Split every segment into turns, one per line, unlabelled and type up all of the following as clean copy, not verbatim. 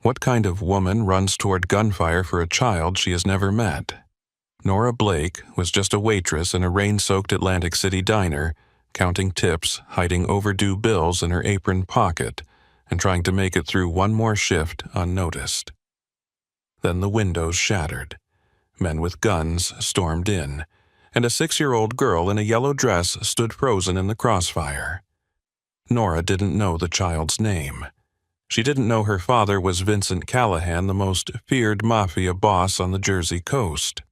What kind of woman runs toward gunfire for a child she has never met? Nora Blake was just a waitress in a rain-soaked Atlantic City diner, counting tips, hiding overdue bills in her apron pocket, and trying to make it through one more shift unnoticed. Then the windows shattered. Men with guns stormed in, and a 6-year-old girl in a yellow dress stood frozen in the crossfire. Nora didn't know the child's name. She didn't know her father was Vincent Callahan, the most feared mafia boss on the Jersey coast.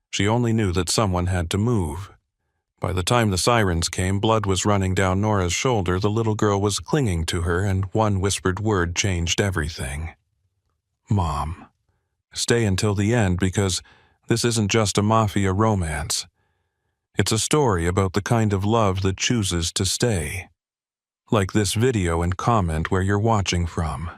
She only knew that someone had to move. By the time the sirens came, blood was running down Nora's shoulder. The little girl was clinging to her, and one whispered word changed everything. Mom. Stay until the end, because this isn't just a mafia romance. It's a story about the kind of love that chooses to stay. Like this video and comment where you're watching from.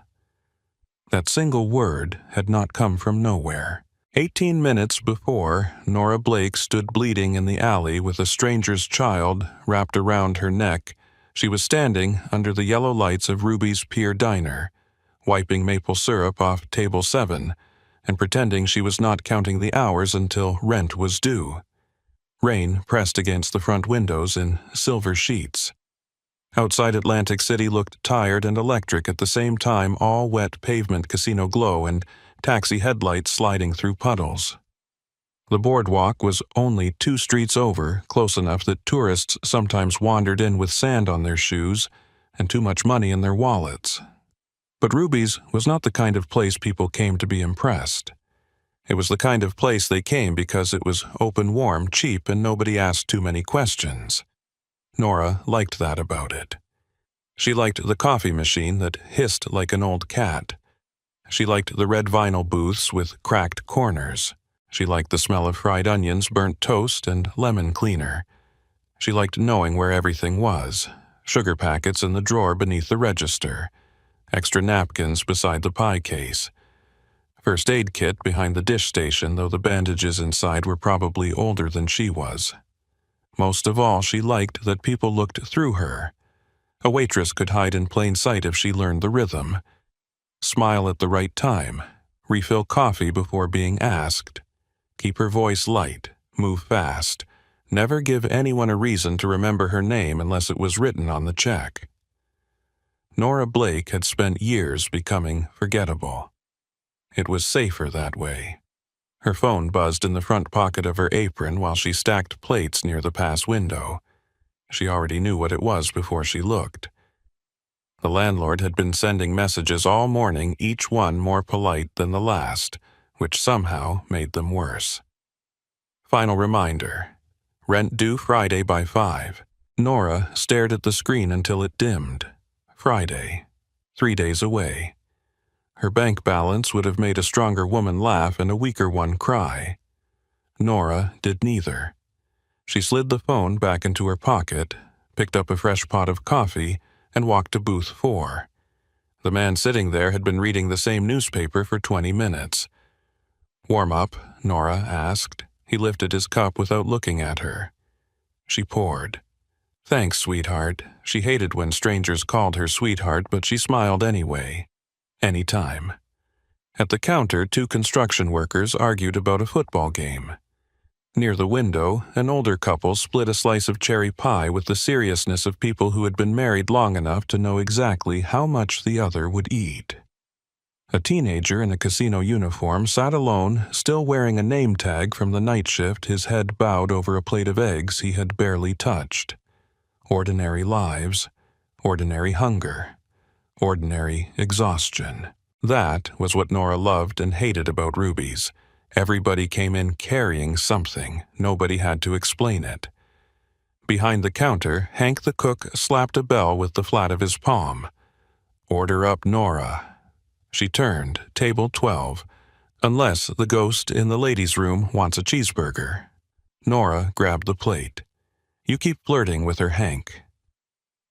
That single word had not come from nowhere. 18 minutes before, Nora Blake stood bleeding in the alley with a stranger's child wrapped around her neck. She was standing under the yellow lights of Ruby's Pier Diner, wiping maple syrup off table 7, and pretending she was not counting the hours until rent was due. Rain pressed against the front windows in silver sheets. Outside Atlantic City looked tired and electric at the same time, all wet pavement casino glow and taxi headlights sliding through puddles. The boardwalk was only 2 streets over, close enough that tourists sometimes wandered in with sand on their shoes and too much money in their wallets. But Ruby's was not the kind of place people came to be impressed. It was the kind of place they came because it was open, warm, cheap, and nobody asked too many questions. Nora liked that about it. She liked the coffee machine that hissed like an old cat. She liked the red vinyl booths with cracked corners. She liked the smell of fried onions, burnt toast, and lemon cleaner. She liked knowing where everything was. Sugar packets in the drawer beneath the register. Extra napkins beside the pie case. First aid kit behind the dish station, though the bandages inside were probably older than she was. Most of all, she liked that people looked through her. A waitress could hide in plain sight if she learned the rhythm. Smile at the right time. Refill coffee before being asked. Keep her voice light. Move fast. Never give anyone a reason to remember her name unless it was written on the check. Nora Blake had spent years becoming forgettable. It was safer that way. Her phone buzzed in the front pocket of her apron while she stacked plates near the pass window. She already knew what it was before she looked. The landlord had been sending messages all morning, each one more polite than the last, which somehow made them worse. Final reminder. Rent due Friday by 5. Nora stared at the screen until it dimmed. Friday. 3 days away. Her bank balance would have made a stronger woman laugh and a weaker one cry. Nora did neither. She slid the phone back into her pocket, picked up a fresh pot of coffee, and walked to booth 4. The man sitting there had been reading the same newspaper for 20 minutes. "Warm up?" Nora asked. He lifted his cup without looking at her. She poured. "Thanks, sweetheart." She hated when strangers called her sweetheart, but she smiled anyway. Any time. At the counter, 2 construction workers argued about a football game. Near the window, an older couple split a slice of cherry pie with the seriousness of people who had been married long enough to know exactly how much the other would eat. A teenager in a casino uniform sat alone, still wearing a name tag from the night shift, his head bowed over a plate of eggs he had barely touched. Ordinary lives, ordinary hunger. Ordinary exhaustion. That was what Nora loved and hated about Ruby's. Everybody came in carrying something. Nobody had to explain it. Behind the counter, Hank the cook slapped a bell with the flat of his palm. "Order up, Nora." She turned, table 12. "Unless the ghost in the ladies' room wants a cheeseburger." Nora grabbed the plate. "You keep flirting with her, Hank."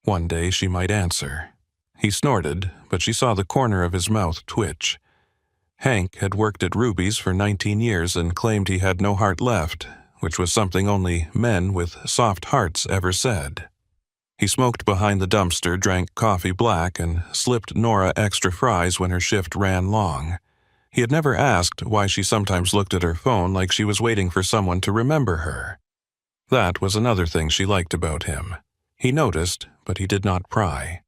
One day she might answer. He snorted, but she saw the corner of his mouth twitch. Hank had worked at Ruby's for 19 years and claimed he had no heart left, which was something only men with soft hearts ever said. He smoked behind the dumpster, drank coffee black, and slipped Nora extra fries when her shift ran long. He had never asked why she sometimes looked at her phone like she was waiting for someone to remember her. That was another thing she liked about him. He noticed, but he did not pry.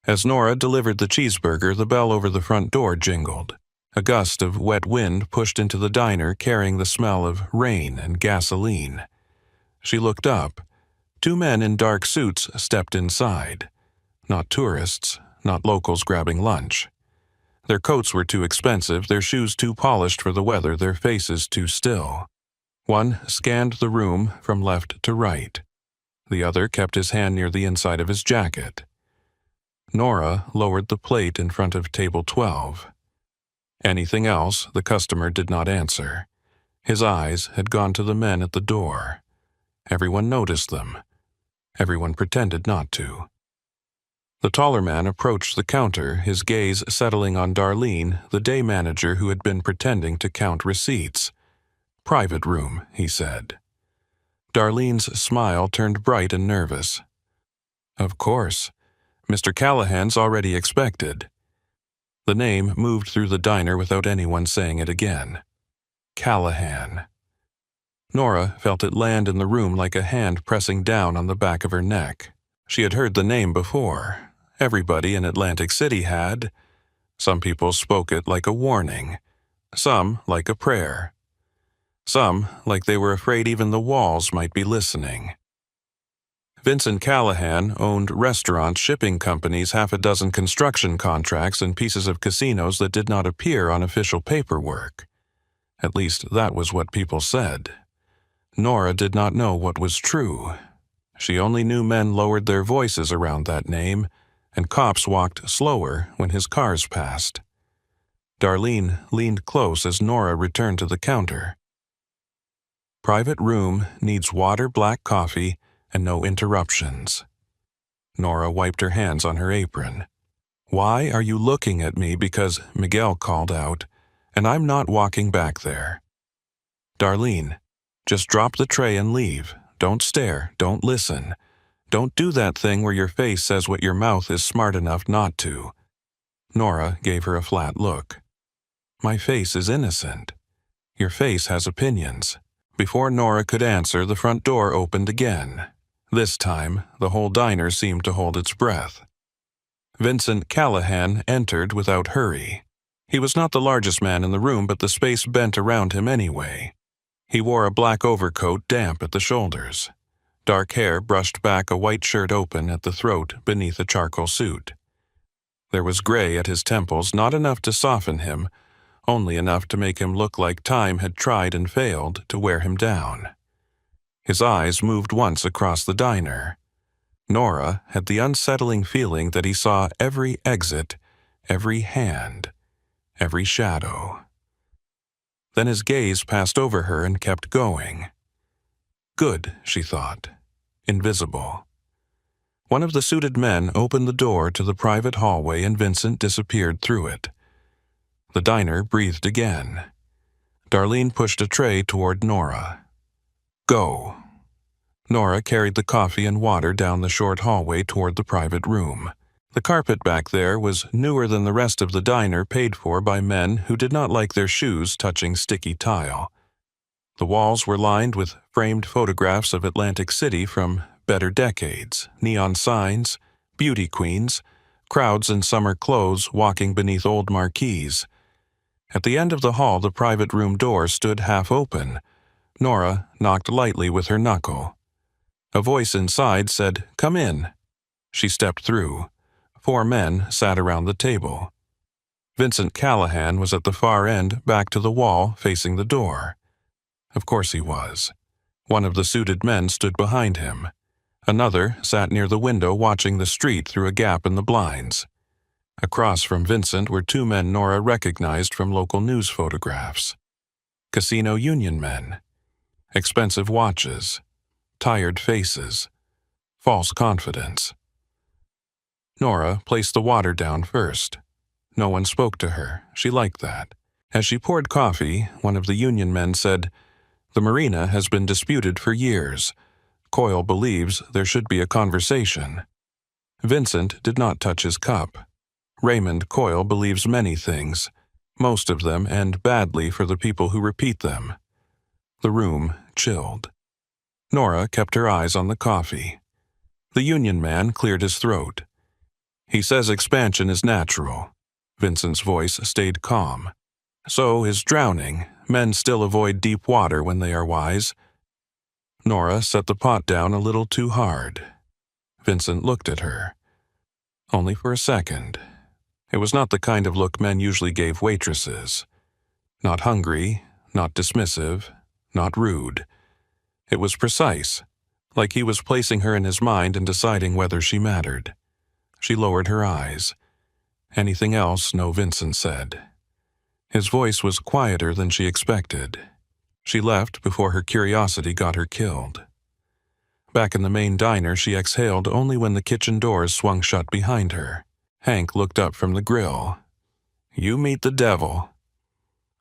As Nora delivered the cheeseburger, the bell over the front door jingled. A gust of wet wind pushed into the diner, carrying the smell of rain and gasoline. She looked up. 2 men in dark suits stepped inside. Not tourists, not locals grabbing lunch. Their coats were too expensive, their shoes too polished for the weather, their faces too still. One scanned the room from left to right. The other kept his hand near the inside of his jacket. Nora lowered the plate in front of table 12. Anything else, the customer did not answer. His eyes had gone to the men at the door. Everyone noticed them. Everyone pretended not to. The taller man approached the counter, his gaze settling on Darlene, the day manager who had been pretending to count receipts. "Private room," he said. Darlene's smile turned bright and nervous. "Of course. Mr. Callahan's already expected." The name moved through the diner without anyone saying it again. Callahan. Nora felt it land in the room like a hand pressing down on the back of her neck. She had heard the name before. Everybody in Atlantic City had. Some people spoke it like a warning. Some like a prayer. Some like they were afraid even the walls might be listening. Vincent Callahan owned restaurants, shipping companies, 6 construction contracts, and pieces of casinos that did not appear on official paperwork. At least that was what people said. Nora did not know what was true. She only knew men lowered their voices around that name, and cops walked slower when his cars passed. Darlene leaned close as Nora returned to the counter. "Private room needs water, black coffee, and no interruptions." Nora wiped her hands on her apron. "Why are you looking at me because Miguel called out, and I'm not walking back there?" "Darlene, just drop the tray and leave. Don't stare, don't listen. Don't do that thing where your face says what your mouth is smart enough not to." Nora gave her a flat look. "My face is innocent. Your face has opinions." Before Nora could answer, the front door opened again. This time, the whole diner seemed to hold its breath. Vincent Callahan entered without hurry. He was not the largest man in the room, but the space bent around him anyway. He wore a black overcoat, damp at the shoulders. Dark hair brushed back, a white shirt open at the throat beneath a charcoal suit. There was gray at his temples, not enough to soften him, only enough to make him look like time had tried and failed to wear him down. His eyes moved once across the diner. Nora had the unsettling feeling that he saw every exit, every hand, every shadow. Then his gaze passed over her and kept going. Good, she thought. Invisible. One of the suited men opened the door to the private hallway and Vincent disappeared through it. The diner breathed again. Darlene pushed a tray toward Nora. "Go." Nora carried the coffee and water down the short hallway toward the private room. The carpet back there was newer than the rest of the diner, paid for by men who did not like their shoes touching sticky tile. The walls were lined with framed photographs of Atlantic City from better decades, neon signs, beauty queens, crowds in summer clothes walking beneath old marquees. At the end of the hall, the private room door stood half open. Nora knocked lightly with her knuckle. A voice inside said, "Come in." She stepped through. 4 men sat around the table. Vincent Callahan was at the far end, back to the wall, facing the door. Of course he was. One of the suited men stood behind him. Another sat near the window watching the street through a gap in the blinds. Across from Vincent were 2 men Nora recognized from local news photographs. Casino union men. Expensive watches. Tired faces. False confidence. Nora placed the water down first. No one spoke to her. She liked that. As she poured coffee, one of the union men said, "The marina has been disputed for years. Coyle believes there should be a conversation. Vincent did not touch his cup. Raymond Coyle believes many things. Most of them end badly for the people who repeat them. The room chilled. Nora kept her eyes on the coffee. The union man cleared his throat. He says expansion is natural. Vincent's voice stayed calm. So is drowning. Men still avoid deep water when they are wise. Nora set the pot down a little too hard. Vincent looked at her. Only for a second. It was not the kind of look men usually gave waitresses. Not hungry, not dismissive, not rude. It was precise, like he was placing her in his mind and deciding whether she mattered. She lowered her eyes. Anything else, no, Vincent said. His voice was quieter than she expected. She left before her curiosity got her killed. Back in the main diner, she exhaled only when the kitchen doors swung shut behind her. Hank looked up from the grill. "You meet the devil."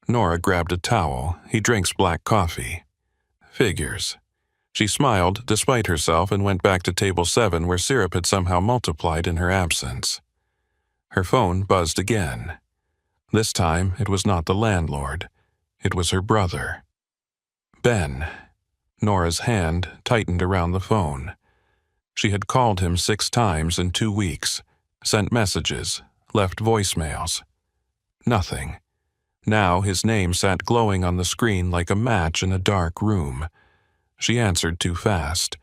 Nora grabbed a towel. "He drinks black coffee." "Figures." She smiled despite herself and went back to table 7 where syrup had somehow multiplied in her absence. Her phone buzzed again. This time it was not the landlord. It was her brother. Ben. Nora's hand tightened around the phone. She had called him 6 times in 2 weeks, sent messages, left voicemails. Nothing. Now his name sat glowing on the screen like a match in a dark room. She answered too fast.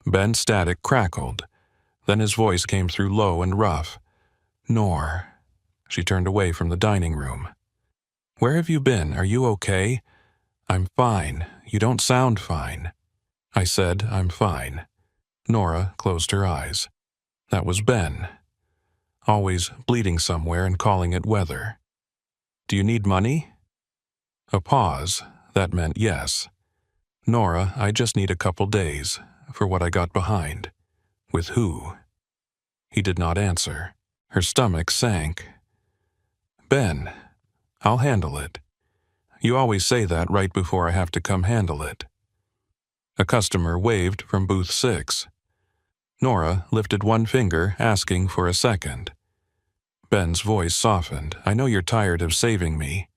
Ben's static crackled. Then his voice came through low and rough. "Nor." She turned away from the dining room. "Where have you been? Are you okay?" "I'm fine. You don't sound fine." I said, "I'm fine." Nora closed her eyes. That was Ben. Always bleeding somewhere and calling it weather. "Do you need money?" A pause. That meant yes. "Nora, I just need a couple days, for what I got behind." "With who?" He did not answer. Her stomach sank. "Ben, I'll handle it." "You always say that right before I have to come handle it." A customer waved from booth 6. Nora lifted one finger, asking for a second. Ben's voice softened. "I know you're tired of saving me."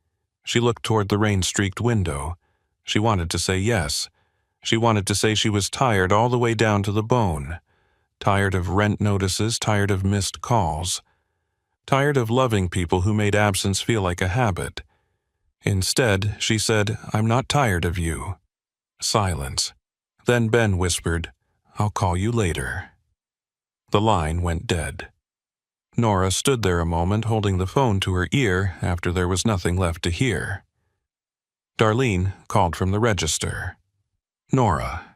She looked toward the rain-streaked window. She wanted to say yes. She wanted to say she was tired all the way down to the bone. Tired of rent notices, tired of missed calls. Tired of loving people who made absence feel like a habit. Instead, she said, "I'm not tired of you." Silence. Then Ben whispered, "I'll call you later." The line went dead. Nora stood there a moment holding the phone to her ear after there was nothing left to hear. Darlene called from the register. "Nora."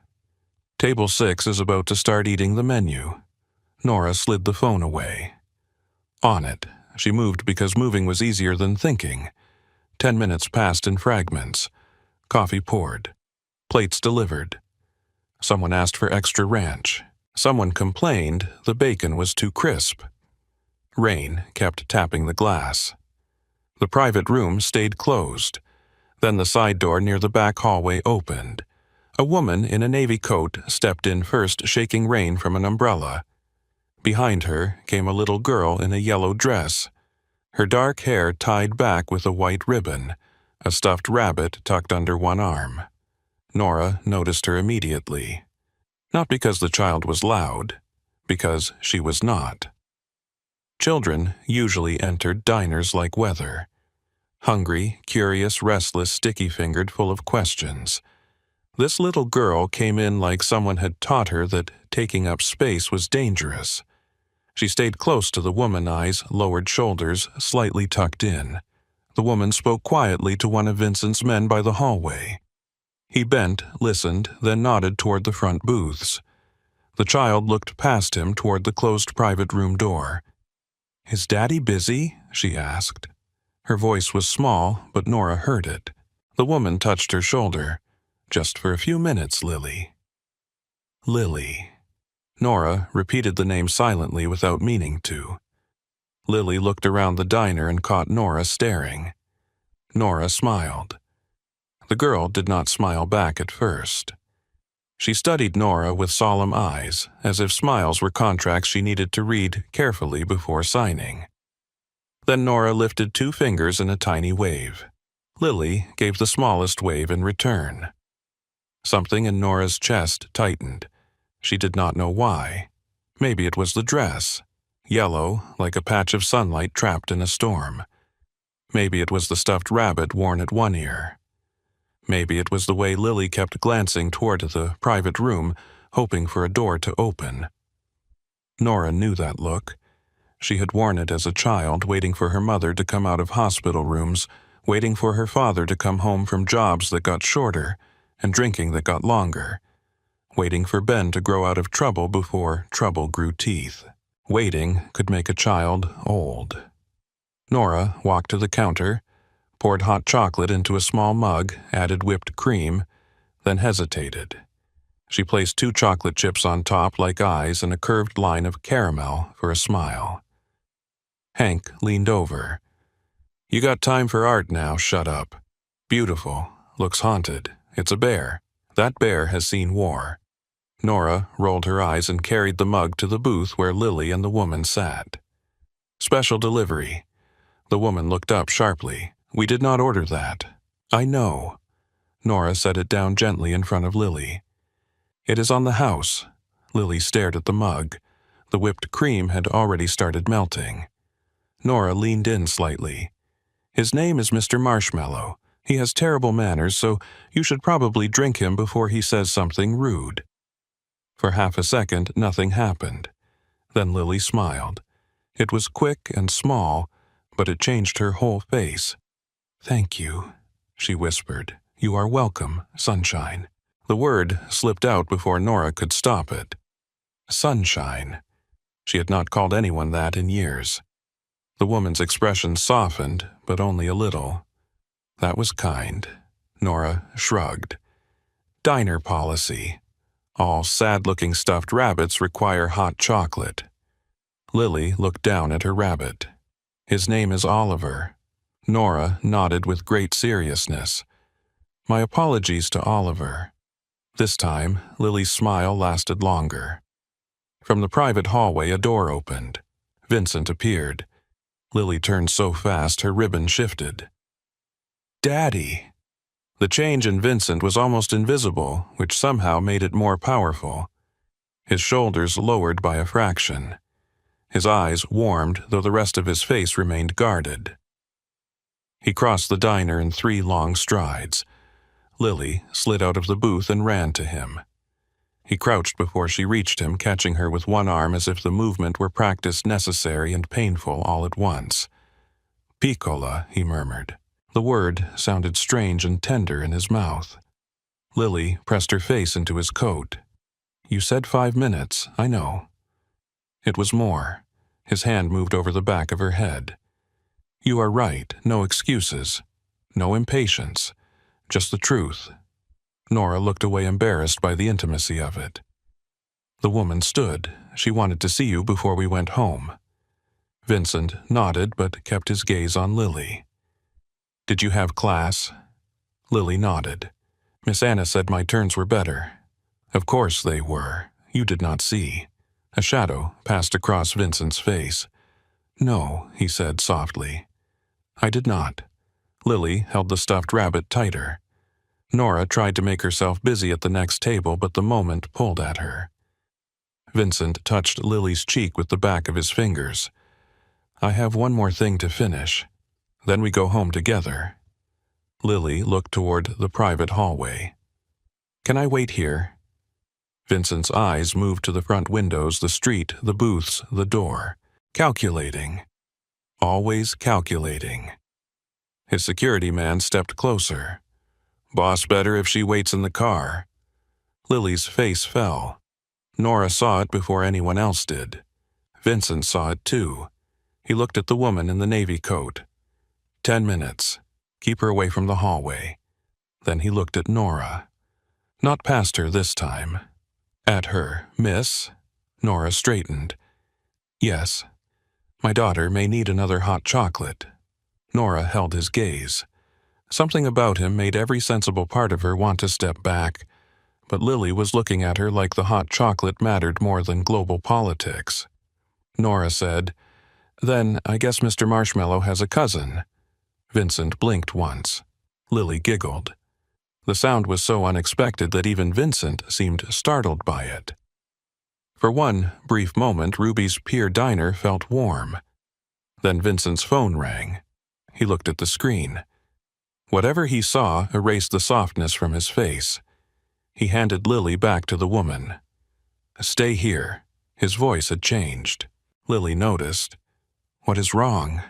Table 6 is about to start eating the menu. Nora slid the phone away. On it. She moved because moving was easier than thinking. 10 minutes passed in fragments. Coffee poured. Plates delivered. Someone asked for extra ranch. Someone complained the bacon was too crisp. Rain kept tapping the glass. The private room stayed closed. Then the side door near the back hallway opened. A woman in a navy coat stepped in first, shaking rain from an umbrella. Behind her came a little girl in a yellow dress. Her dark hair tied back with a white ribbon, a stuffed rabbit tucked under one arm. Nora noticed her immediately. Not because the child was loud, because she was not. Children usually entered diners like weather. Hungry, curious, restless, sticky-fingered, full of questions. This little girl came in like someone had taught her that taking up space was dangerous. She stayed close to the woman, eyes, lowered shoulders, slightly tucked in. The woman spoke quietly to one of Vincent's men by the hallway. He bent, listened, then nodded toward the front booths. The child looked past him toward the closed private room door. "Is Daddy busy?" she asked. Her voice was small, but Nora heard it. The woman touched her shoulder. "Just for a few minutes, Lily." Lily. Nora repeated the name silently without meaning to. Lily looked around the diner and caught Nora staring. Nora smiled. The girl did not smile back at first. She studied Nora with solemn eyes, as if smiles were contracts she needed to read carefully before signing. Then Nora lifted 2 fingers in a tiny wave. Lily gave the smallest wave in return. Something in Nora's chest tightened. She did not know why. Maybe it was the dress, yellow like a patch of sunlight trapped in a storm. Maybe it was the stuffed rabbit worn at one ear. Maybe it was the way Lily kept glancing toward the private room, hoping for a door to open. Nora knew that look. She had worn it as a child, waiting for her mother to come out of hospital rooms, waiting for her father to come home from jobs that got shorter and drinking that got longer, waiting for Ben to grow out of trouble before trouble grew teeth. Waiting could make a child old. Nora walked to the counter, poured hot chocolate into a small mug, added whipped cream, then hesitated. She placed 2 chocolate chips on top like eyes and a curved line of caramel for a smile. Hank leaned over. "You got time for art now, shut up. Beautiful. Looks haunted. It's a bear. That bear has seen war." Nora rolled her eyes and carried the mug to the booth where Lily and the woman sat. "Special delivery." The woman looked up sharply. "We did not order that." "I know." Nora set it down gently in front of Lily. "It is on the house." Lily stared at the mug. The whipped cream had already started melting. Nora leaned in slightly. "His name is Mr. Marshmallow. He has terrible manners, so you should probably drink him before he says something rude." For half a second, nothing happened. Then Lily smiled. It was quick and small, but it changed her whole face. "Thank you," she whispered. "You are welcome, Sunshine." The word slipped out before Nora could stop it. Sunshine. She had not called anyone that in years. The woman's expression softened, but only a little. That was kind. Nora shrugged. "Diner policy. All sad-looking stuffed rabbits require hot chocolate." Lily looked down at her rabbit. "His name is Oliver." Nora nodded with great seriousness. "My apologies to Oliver." This time, Lily's smile lasted longer. From the private hallway, a door opened. Vincent appeared. Lily turned so fast her ribbon shifted. "Daddy!" The change in Vincent was almost invisible, which somehow made it more powerful. His shoulders lowered by a fraction. His eyes warmed, though the rest of his face remained guarded. He crossed the diner in 3 long strides. Lily slid out of the booth and ran to him. He crouched before she reached him, catching her with one arm as if the movement were practice necessary and painful all at once. "Piccola," he murmured. The word sounded strange and tender in his mouth. Lily pressed her face into his coat. "You said 5 minutes, I know." It was more. His hand moved over the back of her head. "You are right, no excuses. No impatience. Just the truth." Nora looked away, embarrassed by the intimacy of it. The woman stood. "She wanted to see you before we went home." Vincent nodded but kept his gaze on Lily. "Did you have class?" Lily nodded. "Miss Anna said my turns were better." "Of course they were. You did not see." A shadow passed across Vincent's face. "No," he said softly. "I did not." Lily held the stuffed rabbit tighter. Nora tried to make herself busy at the next table, but the moment pulled at her. Vincent touched Lily's cheek with the back of his fingers. "I have one more thing to finish. Then we go home together." Lily looked toward the private hallway. "Can I wait here?" Vincent's eyes moved to the front windows, the street, the booths, the door. Calculating. Always calculating. His security man stepped closer. "Boss better if she waits in the car." Lily's face fell. Nora saw it before anyone else did. Vincent saw it too. He looked at the woman in the navy coat. 10 minutes. Keep her away from the hallway." Then he looked at Nora. Not past her this time. At her. "Miss?" Nora straightened. "Yes. My daughter may need another hot chocolate." Nora held his gaze. Something about him made every sensible part of her want to step back. but Lily was looking at her like the hot chocolate mattered more than global politics. Nora said, "Then I guess Mr. Marshmallow has a cousin." Vincent blinked once. Lily giggled. The sound was so unexpected that even Vincent seemed startled by it. For one brief moment, Ruby's Pier Diner felt warm. Then Vincent's phone rang. He looked at the screen. Whatever he saw erased the softness from his face. He handed Lily back to the woman. "Stay here." His voice had changed. Lily noticed. "What is wrong?"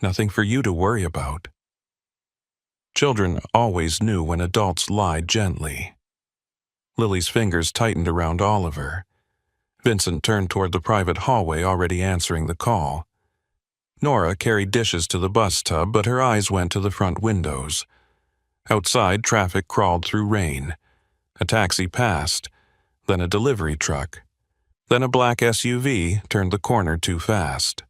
"Nothing for you to worry about." Children always knew when adults lied gently. Lily's fingers tightened around Oliver. Vincent turned toward the private hallway, already answering the call. Nora carried dishes to the bus tub, but her eyes went to the front windows. Outside, traffic crawled through rain. A taxi passed, then a delivery truck. Then a black SUV turned the corner too fast.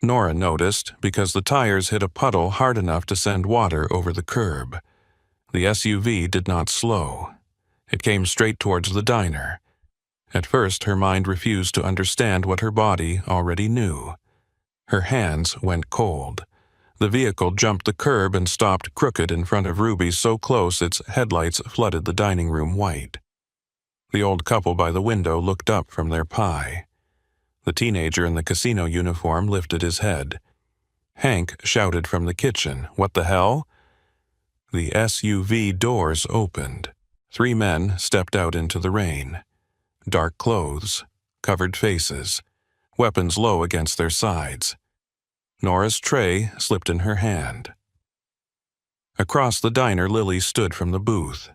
Nora noticed because the tires hit a puddle hard enough to send water over the curb. The SUV did not slow. It came straight towards the diner. At first, her mind refused to understand what her body already knew. Her hands went cold. The vehicle jumped the curb and stopped crooked in front of Ruby, so close its headlights flooded the dining room white. The old couple by the window looked up from their pie. The teenager in the casino uniform lifted his head. Hank shouted from the kitchen, "What the hell?" The SUV doors opened. 3 men stepped out into the rain. Dark clothes, covered faces, weapons low against their sides. Nora's tray slipped in her hand. Across the diner, Lily stood from the booth.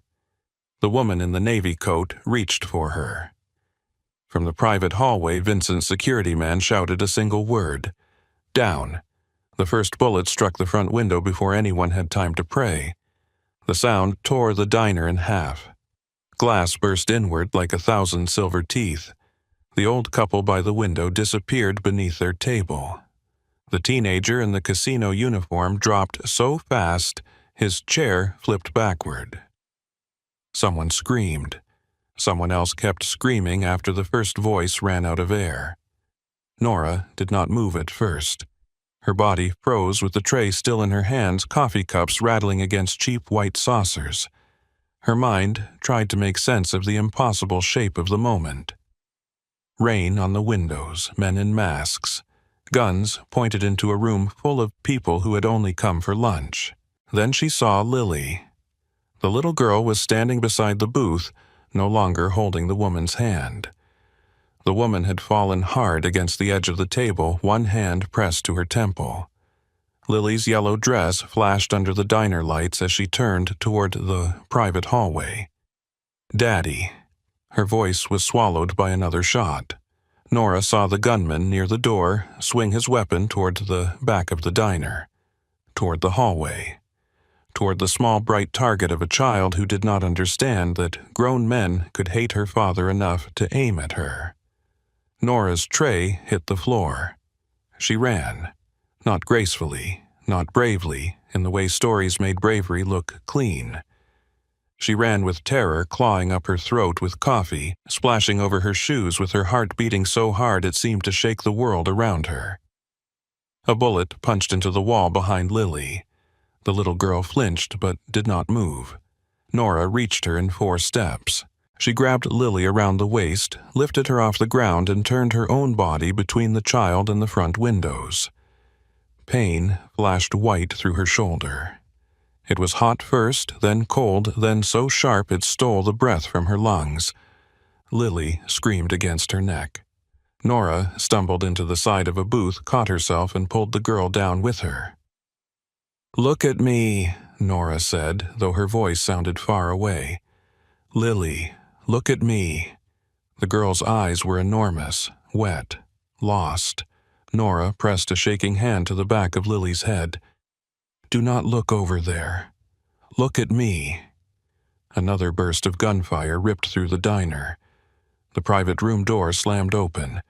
The woman in the navy coat reached for her. From the private hallway, Vincent's security man shouted a single word. "Down." The first bullet struck the front window before anyone had time to pray. The sound tore the diner in half. Glass burst inward like 1,000 silver teeth. The old couple by the window disappeared beneath their table. The teenager in the casino uniform dropped so fast his chair flipped backward. Someone screamed. Someone else kept screaming after the first voice ran out of air. Nora did not move at first. Her body froze with the tray still in her hands, coffee cups rattling against cheap white saucers. Her mind tried to make sense of the impossible shape of the moment. Rain on the windows, men in masks. Guns pointed into a room full of people who had only come for lunch. Then she saw Lily. The little girl was standing beside the booth, no longer holding the woman's hand. The woman had fallen hard against the edge of the table, one hand pressed to her temple. Lily's yellow dress flashed under the diner lights as she turned toward the private hallway. "Daddy." Her voice was swallowed by another shot. Nora saw the gunman near the door swing his weapon toward the back of the diner, toward the hallway, toward the small bright target of a child who did not understand that grown men could hate her father enough to aim at her. Nora's tray hit the floor. She ran, not gracefully, not bravely, in the way stories made bravery look clean. She ran with terror, clawing up her throat with coffee, splashing over her shoes with her heart beating so hard it seemed to shake the world around her. A bullet punched into the wall behind Lily. The little girl flinched but did not move. Nora reached her in 4 steps. She grabbed Lily around the waist, lifted her off the ground, and turned her own body between the child and the front windows. Pain flashed white through her shoulder. It was hot first, then cold, then so sharp it stole the breath from her lungs. Lily screamed against her neck. Nora stumbled into the side of a booth, caught herself, and pulled the girl down with her. "Look at me," Nora said, though her voice sounded far away. "Lily, look at me." The girl's eyes were enormous, wet, lost. Nora pressed a shaking hand to the back of Lily's head. "Do not look over there. Look at me." Another burst of gunfire ripped through the diner. The private room door slammed open.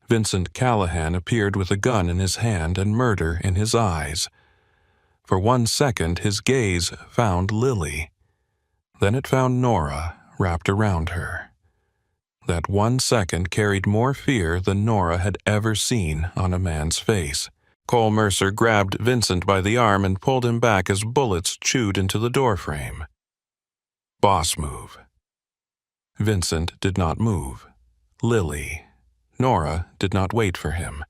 Vincent Callahan appeared with a gun in his hand and murder in his eyes. For 1 second, his gaze found Lily. Then it found Nora wrapped around her. That 1 second carried more fear than Nora had ever seen on a man's face. Cole Mercer grabbed Vincent by the arm and pulled him back as bullets chewed into the doorframe. Boss move. Vincent did not move. Lily. Nora did not wait for him.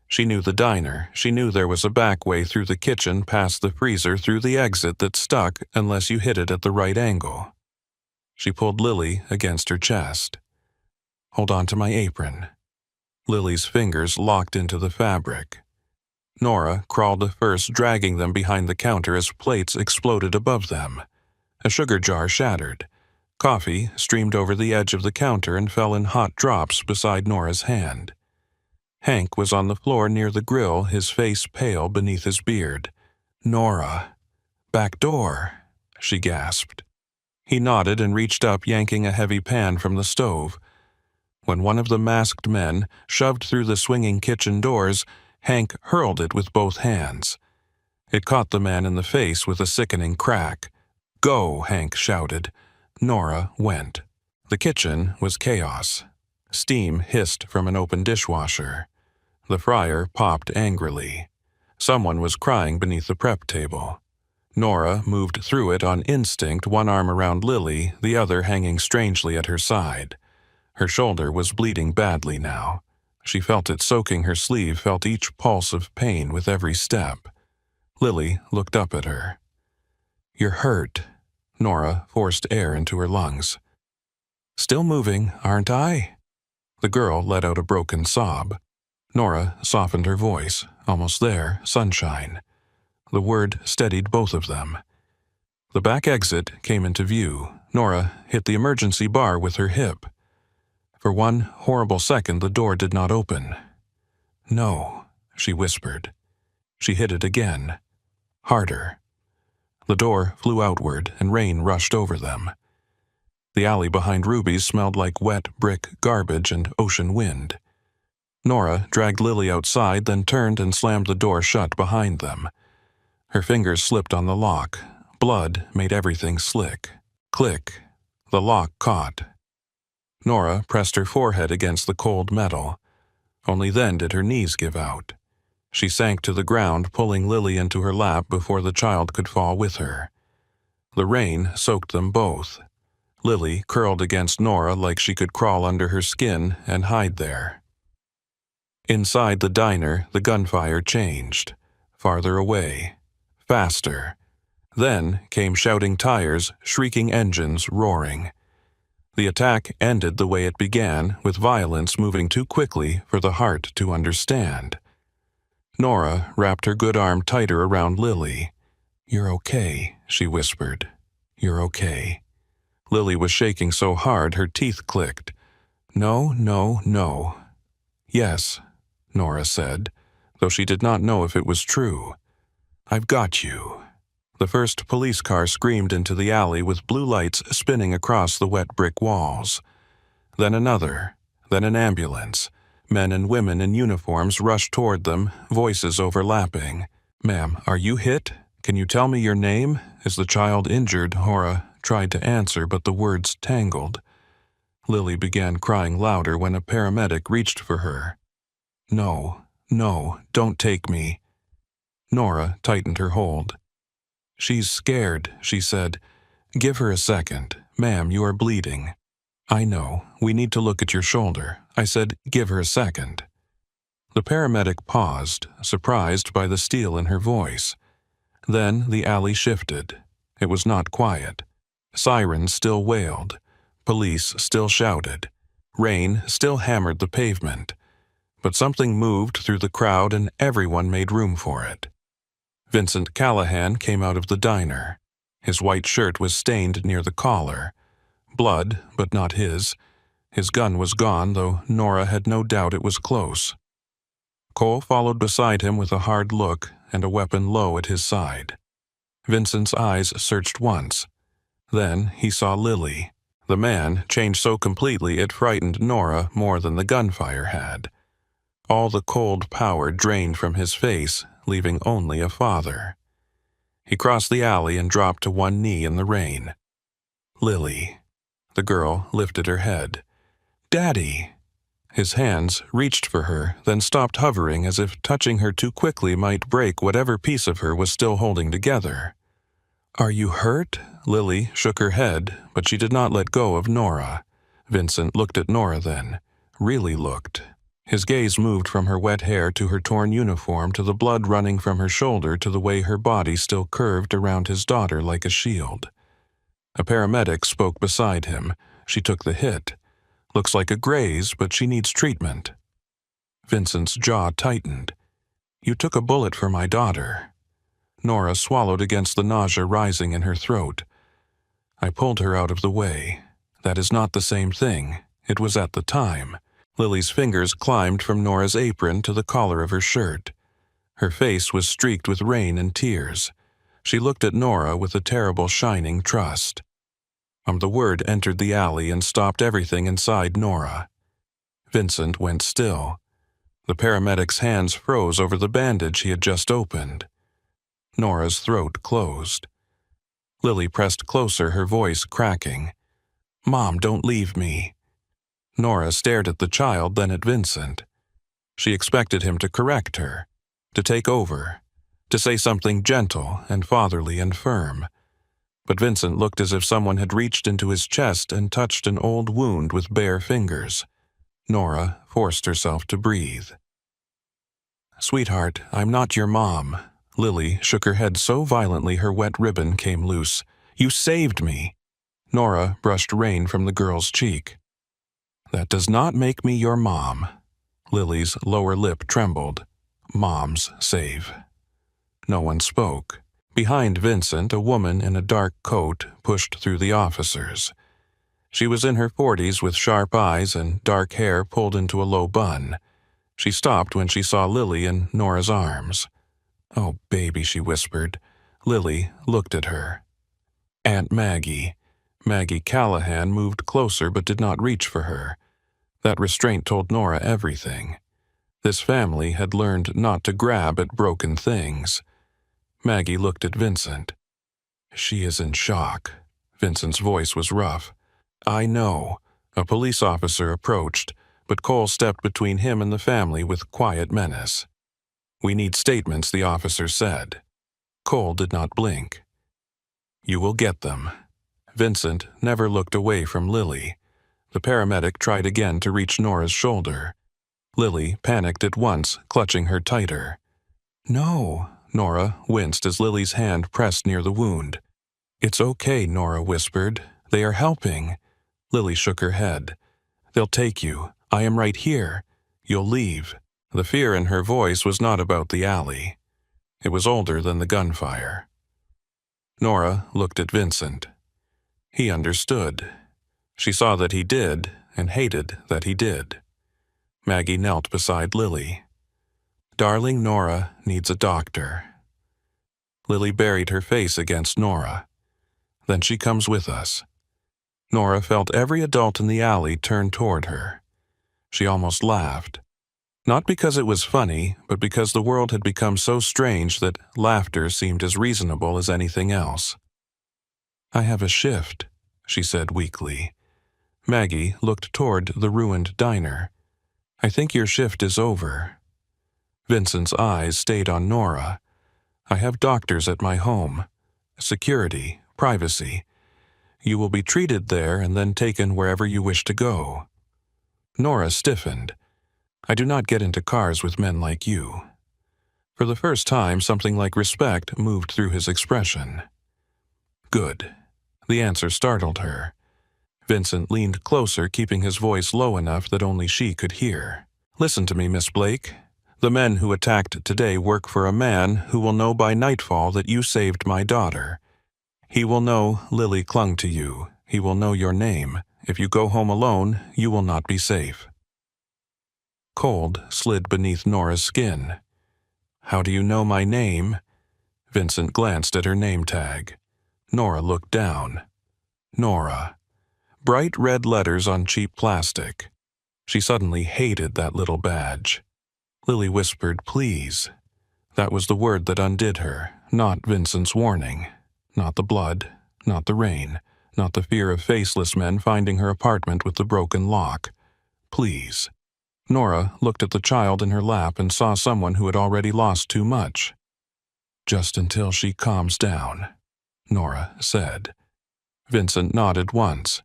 She knew the diner. She knew there was a back way through the kitchen, past the freezer, through the exit that stuck unless you hit it at the right angle. She pulled Lily against her chest. Hold on to my apron. Lily's fingers locked into the fabric. Nora crawled first, dragging them behind the counter as plates exploded above them. A sugar jar shattered. Coffee streamed over the edge of the counter and fell in hot drops beside Nora's hand. Hank was on the floor near the grill, his face pale beneath his beard. Nora. Back door, she gasped. He nodded and reached up, yanking a heavy pan from the stove. When one of the masked men shoved through the swinging kitchen doors, Hank hurled it with both hands. It caught the man in the face with a sickening crack. Go, Hank shouted. Nora went. The kitchen was chaos. Steam hissed from an open dishwasher. The fryer popped angrily. Someone was crying beneath the prep table. Nora moved through it on instinct, one arm around Lily, the other hanging strangely at her side. Her shoulder was bleeding badly now. She felt it soaking her sleeve, felt each pulse of pain with every step. Lily looked up at her. You're hurt. Nora forced air into her lungs. Still moving, aren't I? The girl let out a broken sob. Nora softened her voice. Almost there, sunshine. The word steadied both of them. The back exit came into view. Nora hit the emergency bar with her hip. For one horrible second, the door did not open. No, she whispered. She hit it again. Harder. The door flew outward, and rain rushed over them. The alley behind Ruby's smelled like wet brick garbage and ocean wind. Nora dragged Lily outside, then turned and slammed the door shut behind them. Her fingers slipped on the lock. Blood made everything slick. Click. The lock caught. Nora pressed her forehead against the cold metal. Only then did her knees give out. She sank to the ground, pulling Lily into her lap before the child could fall with her. The rain soaked them both. Lily curled against Nora like she could crawl under her skin and hide there. Inside the diner, the gunfire changed. Farther away. Faster. Then came shouting tires, shrieking engines, roaring. The attack ended the way it began, with violence moving too quickly for the heart to understand. Nora wrapped her good arm tighter around Lily. You're okay, she whispered. You're okay. Lily was shaking so hard her teeth clicked. No, no, no. Yes, Nora said, though she did not know if it was true. I've got you. The first police car screamed into the alley with blue lights spinning across the wet brick walls. Then another, then an ambulance. Men and women in uniforms rushed toward them, voices overlapping. Ma'am, are you hit? Can you tell me your name? Is the child injured? Nora tried to answer, but the words tangled. Lily began crying louder when a paramedic reached for her. No, no, don't take me. Nora tightened her hold. She's scared, she said. Give her a second. Ma'am, you are bleeding. I know. We need to look at your shoulder. I said, give her a second. The paramedic paused, surprised by the steel in her voice. Then the alley shifted. It was not quiet. Sirens still wailed. Police still shouted. Rain still hammered the pavement. But something moved through the crowd and everyone made room for it. Vincent Callahan came out of the diner. His white shirt was stained near the collar. Blood, but not his. His gun was gone, though Nora had no doubt it was close. Cole followed beside him with a hard look and a weapon low at his side. Vincent's eyes searched once. Then he saw Lily. The man changed so completely it frightened Nora more than the gunfire had. All the cold power drained from his face, leaving only a father. He crossed the alley and dropped to one knee in the rain. Lily. The girl lifted her head. Daddy! His hands reached for her, then stopped hovering as if touching her too quickly might break whatever piece of her was still holding together. Are you hurt? Lily shook her head, but she did not let go of Nora. Vincent looked at Nora then. Really looked. His gaze moved from her wet hair to her torn uniform to the blood running from her shoulder to the way her body still curved around his daughter like a shield. A paramedic spoke beside him. She took the hit. Looks like a graze, but she needs treatment. Vincent's jaw tightened. You took a bullet for my daughter. Nora swallowed against the nausea rising in her throat. I pulled her out of the way. That is not the same thing. It was at the time. Lily's fingers climbed from Nora's apron to the collar of her shirt. Her face was streaked with rain and tears. She looked at Nora with a terrible shining trust. The word entered the alley and stopped everything inside Nora. Vincent went still. The paramedic's hands froze over the bandage he had just opened. Nora's throat closed. Lily pressed closer, her voice cracking. Mom, don't leave me. Nora stared at the child, then at Vincent. She expected him to correct her, to take over, to say something gentle and fatherly and firm. But Vincent looked as if someone had reached into his chest and touched an old wound with bare fingers. Nora forced herself to breathe. Sweetheart, I'm not your mom. Lily shook her head so violently her wet ribbon came loose. You saved me. Nora brushed rain from the girl's cheek. That does not make me your mom. Lily's lower lip trembled. Moms save. No one spoke. Behind Vincent, a woman in a dark coat pushed through the officers. She was in her 40s with sharp eyes and dark hair pulled into a low bun. She stopped when she saw Lily in Nora's arms. Oh, baby, she whispered. Lily looked at her. Aunt Maggie. Maggie Callahan moved closer but did not reach for her. That restraint told Nora everything. This family had learned not to grab at broken things. Maggie looked at Vincent. She is in shock. Vincent's voice was rough. I know. A police officer approached, but Cole stepped between him and the family with quiet menace. We need statements, the officer said. Cole did not blink. You will get them. Vincent never looked away from Lily. The paramedic tried again to reach Nora's shoulder. Lily panicked at once, clutching her tighter. No. Nora winced as Lily's hand pressed near the wound. It's okay, Nora whispered. They are helping. Lily shook her head. They'll take you. I am right here. You'll leave. The fear in her voice was not about the alley. It was older than the gunfire. Nora looked at Vincent. He understood. She saw that he did, and hated that he did. Maggie knelt beside Lily. Darling Nora needs a doctor. Lily buried her face against Nora. Then she comes with us. Nora felt every adult in the alley turn toward her. She almost laughed. Not because it was funny, but because the world had become so strange that laughter seemed as reasonable as anything else. I have a shift, she said weakly. Maggie looked toward the ruined diner. I think your shift is over. Vincent's eyes stayed on Nora. I have doctors at my home. Security, privacy. You will be treated there and then taken wherever you wish to go. Nora stiffened. I do not get into cars with men like you. For the first time, something like respect moved through his expression. Good. The answer startled her. Vincent leaned closer, keeping his voice low enough that only she could hear. Listen to me, Miss Blake. The men who attacked today work for a man who will know by nightfall that you saved my daughter. He will know Lily clung to you. He will know your name. If you go home alone, you will not be safe. Cold slid beneath Nora's skin. How do you know my name? Vincent glanced at her name tag. Nora looked down. Nora. Bright red letters on cheap plastic. She suddenly hated that little badge. Lily whispered, please. That was the word that undid her, not Vincent's warning. Not the blood, not the rain, not the fear of faceless men finding her apartment with the broken lock. Please. Nora looked at the child in her lap and saw someone who had already lost too much. Just until she calms down, Nora said. Vincent nodded once.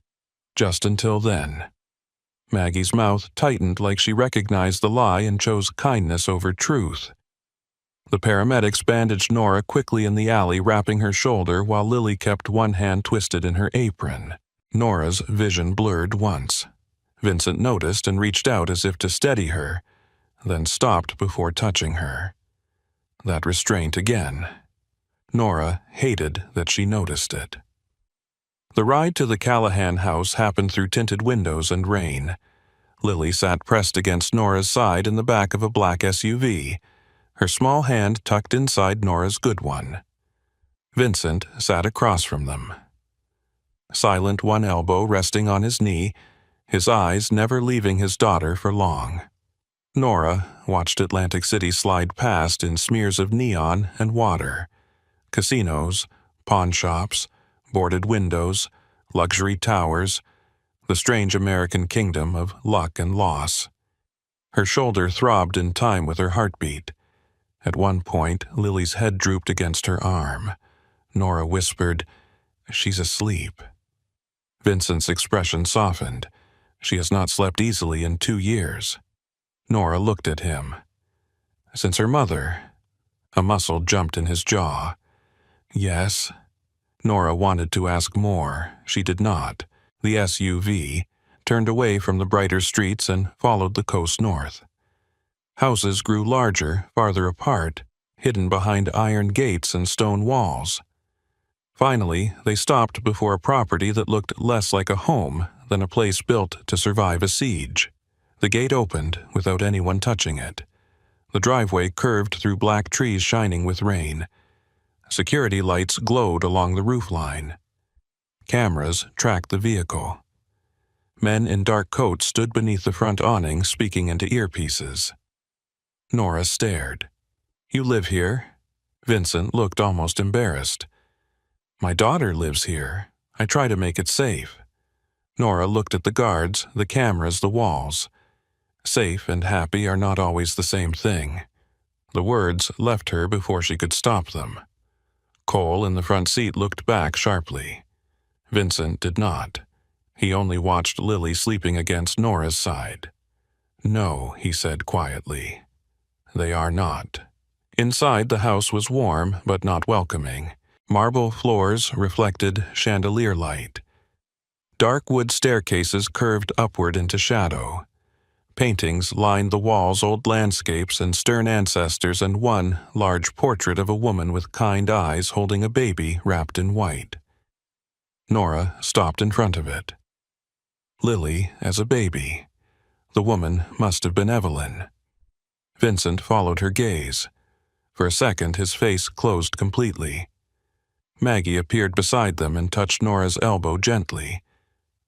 Just until then. Maggie's mouth tightened like she recognized the lie and chose kindness over truth. The paramedics bandaged Nora quickly in the alley, wrapping her shoulder while Lily kept one hand twisted in her apron. Nora's vision blurred once. Vincent noticed and reached out as if to steady her, then stopped before touching her. That restraint again. Nora hated that she noticed it. The ride to the Callahan house happened through tinted windows and rain. Lily sat pressed against Nora's side in the back of a black SUV, her small hand tucked inside Nora's good one. Vincent sat across from them. Silent, one elbow resting on his knee, his eyes never leaving his daughter for long. Nora watched Atlantic City slide past in smears of neon and water. Casinos, pawn shops, boarded windows, luxury towers, the strange American kingdom of luck and loss. Her shoulder throbbed in time with her heartbeat. At one point, Lily's head drooped against her arm. Nora whispered, "She's asleep." Vincent's expression softened. She has not slept easily in 2 years. Nora looked at him. Since her mother? A muscle jumped in his jaw. Yes. Nora wanted to ask more. She did not. The SUV turned away from the brighter streets and followed the coast north. Houses grew larger, farther apart, hidden behind iron gates and stone walls. Finally, they stopped before a property that looked less like a home than a place built to survive a siege. The gate opened without anyone touching it. The driveway curved through black trees shining with rain. Security lights glowed along the roofline. Cameras tracked the vehicle. Men in dark coats stood beneath the front awning, speaking into earpieces. Nora stared. "You live here?" Vincent looked almost embarrassed. "My daughter lives here. I try to make it safe." Nora looked at the guards, the cameras, the walls. Safe and happy are not always the same thing. The words left her before she could stop them. Cole in the front seat looked back sharply. Vincent did not. He only watched Lily sleeping against Nora's side. "No," he said quietly. "They are not." Inside, the house was warm but not welcoming. Marble floors reflected chandelier light. Dark wood staircases curved upward into shadow. Paintings lined the walls, old landscapes and stern ancestors, and one large portrait of a woman with kind eyes holding a baby wrapped in white. Nora stopped in front of it. Lily as a baby. The woman must have been Evelyn. Vincent followed her gaze. For a second, his face closed completely. Maggie appeared beside them and touched Nora's elbow gently.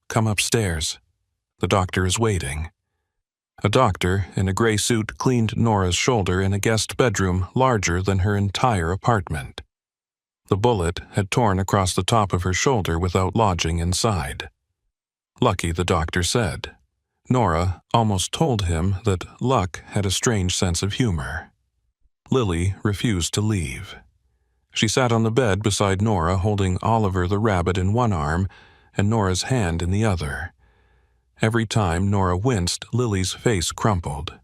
"Come upstairs. The doctor is waiting." A doctor in a gray suit cleaned Nora's shoulder in a guest bedroom larger than her entire apartment. The bullet had torn across the top of her shoulder without lodging inside. Lucky, the doctor said. Nora almost told him that luck had a strange sense of humor. Lily refused to leave. She sat on the bed beside Nora, holding Oliver the rabbit in one arm and Nora's hand in the other. Every time Nora winced, Lily's face crumpled.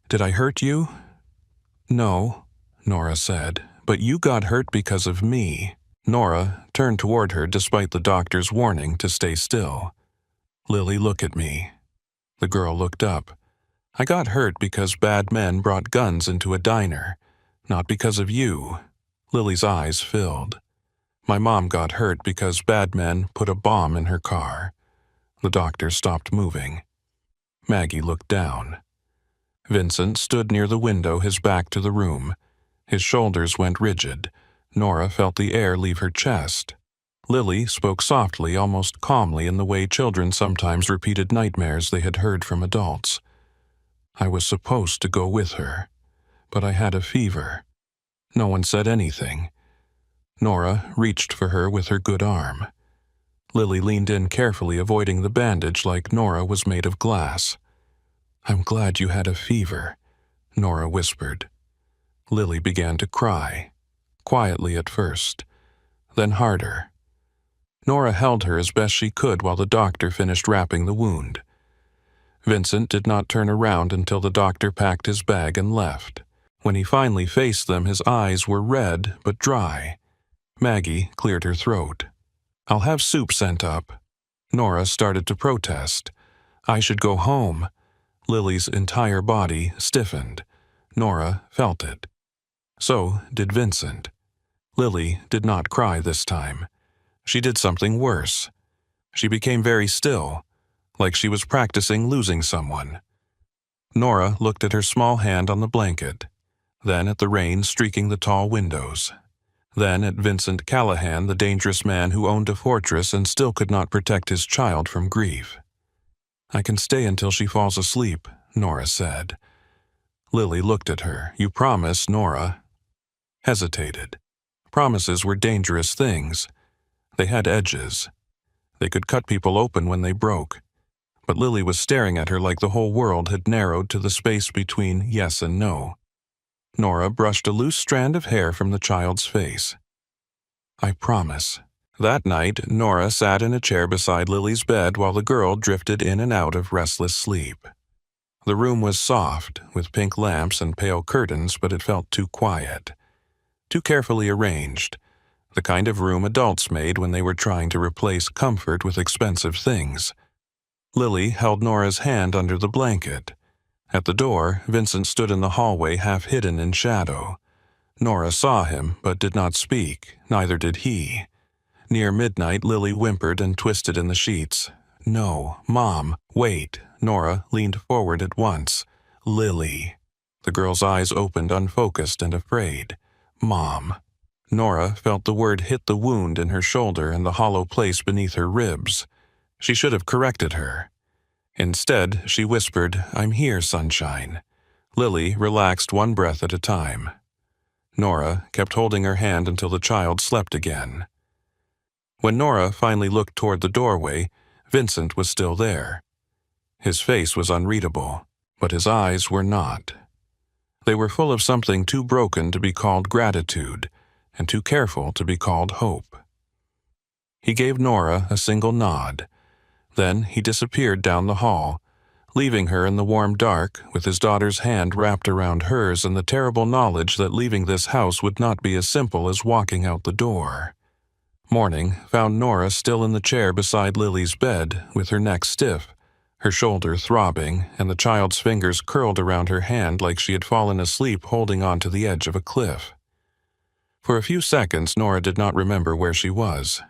"Did I hurt you?" "No," Nora said, "but you got hurt because of me." Nora turned toward her despite the doctor's warning to stay still. "Lily, look at me." The girl looked up. "I got hurt because bad men brought guns into a diner, not because of you." Lily's eyes filled. "My mom got hurt because bad men put a bomb in her car." The doctor stopped moving. Maggie looked down. Vincent stood near the window, his back to the room. His shoulders went rigid. Nora felt the air leave her chest. Lily spoke softly, almost calmly, in the way children sometimes repeated nightmares they had heard from adults. "I was supposed to go with her, but I had a fever." No one said anything. Nora reached for her with her good arm. Lily leaned in carefully, avoiding the bandage like Nora was made of glass. "I'm glad you had a fever," Nora whispered. Lily began to cry, quietly at first, then harder. Nora held her as best she could while the doctor finished wrapping the wound. Vincent did not turn around until the doctor packed his bag and left. When he finally faced them, his eyes were red but dry. Maggie cleared her throat. "I'll have soup sent up." Nora started to protest. "I should go home." Lily's entire body stiffened. Nora felt it. So did Vincent. Lily did not cry this time. She did something worse. She became very still, like she was practicing losing someone. Nora looked at her small hand on the blanket, then at the rain streaking the tall windows, then at Vincent Callahan, the dangerous man who owned a fortress and still could not protect his child from grief. "I can stay until she falls asleep," Nora said. Lily looked at her. "You promise, Nora?" Hesitated. Promises were dangerous things. They had edges. They could cut people open when they broke. But Lily was staring at her like the whole world had narrowed to the space between yes and no. Nora brushed a loose strand of hair from the child's face. "I promise." That night, Nora sat in a chair beside Lily's bed while the girl drifted in and out of restless sleep. The room was soft, with pink lamps and pale curtains, but it felt too quiet, too carefully arranged, the kind of room adults made when they were trying to replace comfort with expensive things. Lily held Nora's hand under the blanket. At the door, Vincent stood in the hallway, half hidden in shadow. Nora saw him, but did not speak, neither did he. Near midnight, Lily whimpered and twisted in the sheets. "No, Mom, wait." Nora leaned forward at once. "Lily." The girl's eyes opened, unfocused and afraid. "Mom." Nora felt the word hit the wound in her shoulder and the hollow place beneath her ribs. She should have corrected her. Instead, she whispered, "I'm here, sunshine." Lily relaxed one breath at a time. Nora kept holding her hand until the child slept again. When Nora finally looked toward the doorway, Vincent was still there. His face was unreadable, but his eyes were not. They were full of something too broken to be called gratitude, and too careful to be called hope. He gave Nora a single nod. Then he disappeared down the hall, leaving her in the warm dark with his daughter's hand wrapped around hers and the terrible knowledge that leaving this house would not be as simple as walking out the door. Morning found Nora still in the chair beside Lily's bed, with her neck stiff, her shoulder throbbing, and the child's fingers curled around her hand like she had fallen asleep holding on to the edge of a cliff. For a few seconds, Nora did not remember where she was.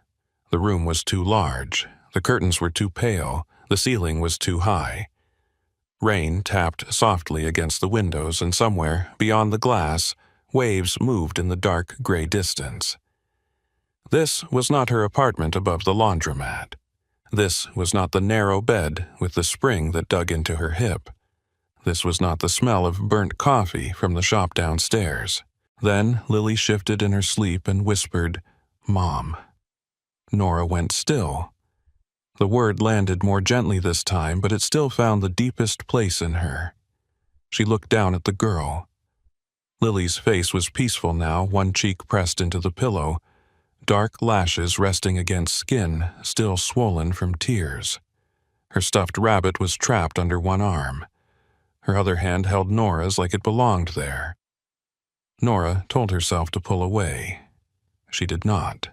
The room was too large. The curtains were too pale. The ceiling was too high. Rain tapped softly against the windows, and somewhere, beyond the glass, waves moved in the dark gray distance. This was not her apartment above the laundromat. This was not the narrow bed with the spring that dug into her hip. This was not the smell of burnt coffee from the shop downstairs. Then Lily shifted in her sleep and whispered, "Mom." Nora went still. The word landed more gently this time, but it still found the deepest place in her. She looked down at the girl. Lily's face was peaceful now, one cheek pressed into the pillow, dark lashes resting against skin still swollen from tears. Her stuffed rabbit was trapped under one arm. Her other hand held Nora's like it belonged there. Nora told herself to pull away. She did not.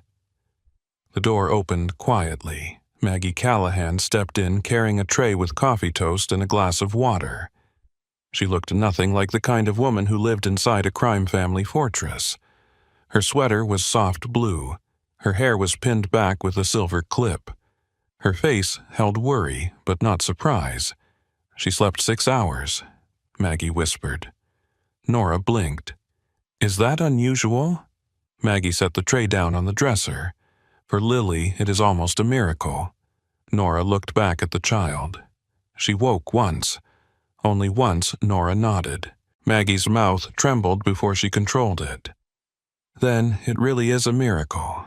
The door opened quietly. Maggie Callahan stepped in carrying a tray with coffee toast and a glass of water. She looked nothing like the kind of woman who lived inside a crime family fortress. Her sweater was soft blue. Her hair was pinned back with a silver clip. Her face held worry, but not surprise. "She slept 6 hours," Maggie whispered. Nora blinked. "Is that unusual?" Maggie set the tray down on the dresser. For Lily, it is almost a miracle. Nora looked back at the child. She woke once. Only once Nora nodded. Maggie's mouth trembled before she controlled it. "Then it really is a miracle."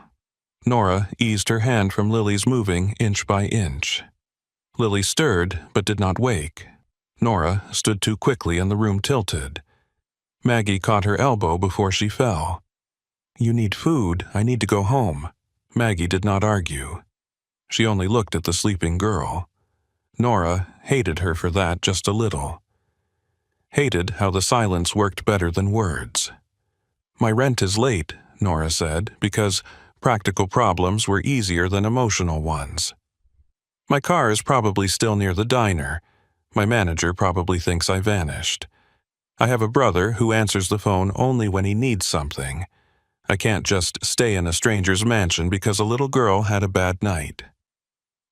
Nora eased her hand from Lily's, moving inch by inch. Lily stirred, but did not wake. Nora stood too quickly and the room tilted. Maggie caught her elbow before she fell. "You need food. I need to go home." Maggie did not argue. She only looked at the sleeping girl. Nora hated her for that just a little. Hated how the silence worked better than words. "My rent is late," Nora said, because practical problems were easier than emotional ones. "My car is probably still near the diner. My manager probably thinks I vanished. I have a brother who answers the phone only when he needs something. I can't just stay in a stranger's mansion because a little girl had a bad night."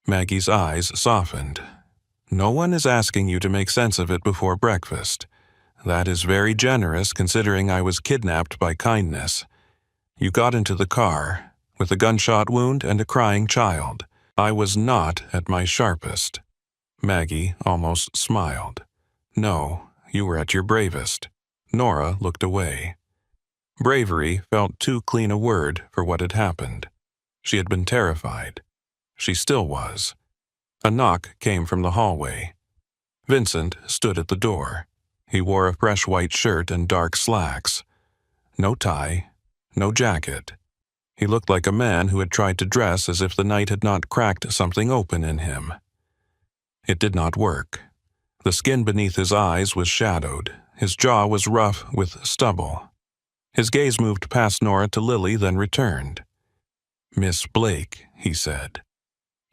Maggie's eyes softened. "No one is asking you to make sense of it before breakfast. That is very generous considering I was kidnapped by kindness. You got into the car, with a gunshot wound and a crying child. I was not at my sharpest." Maggie almost smiled. "No, you were at your bravest." Nora looked away. Bravery felt too clean a word for what had happened. She had been terrified. She still was. A knock came from the hallway. Vincent stood at the door. He wore a fresh white shirt and dark slacks. No tie, no jacket. He looked like a man who had tried to dress as if the night had not cracked something open in him. It did not work. The skin beneath his eyes was shadowed. His jaw was rough with stubble. His gaze moved past Nora to Lily, then returned. "Miss Blake," he said.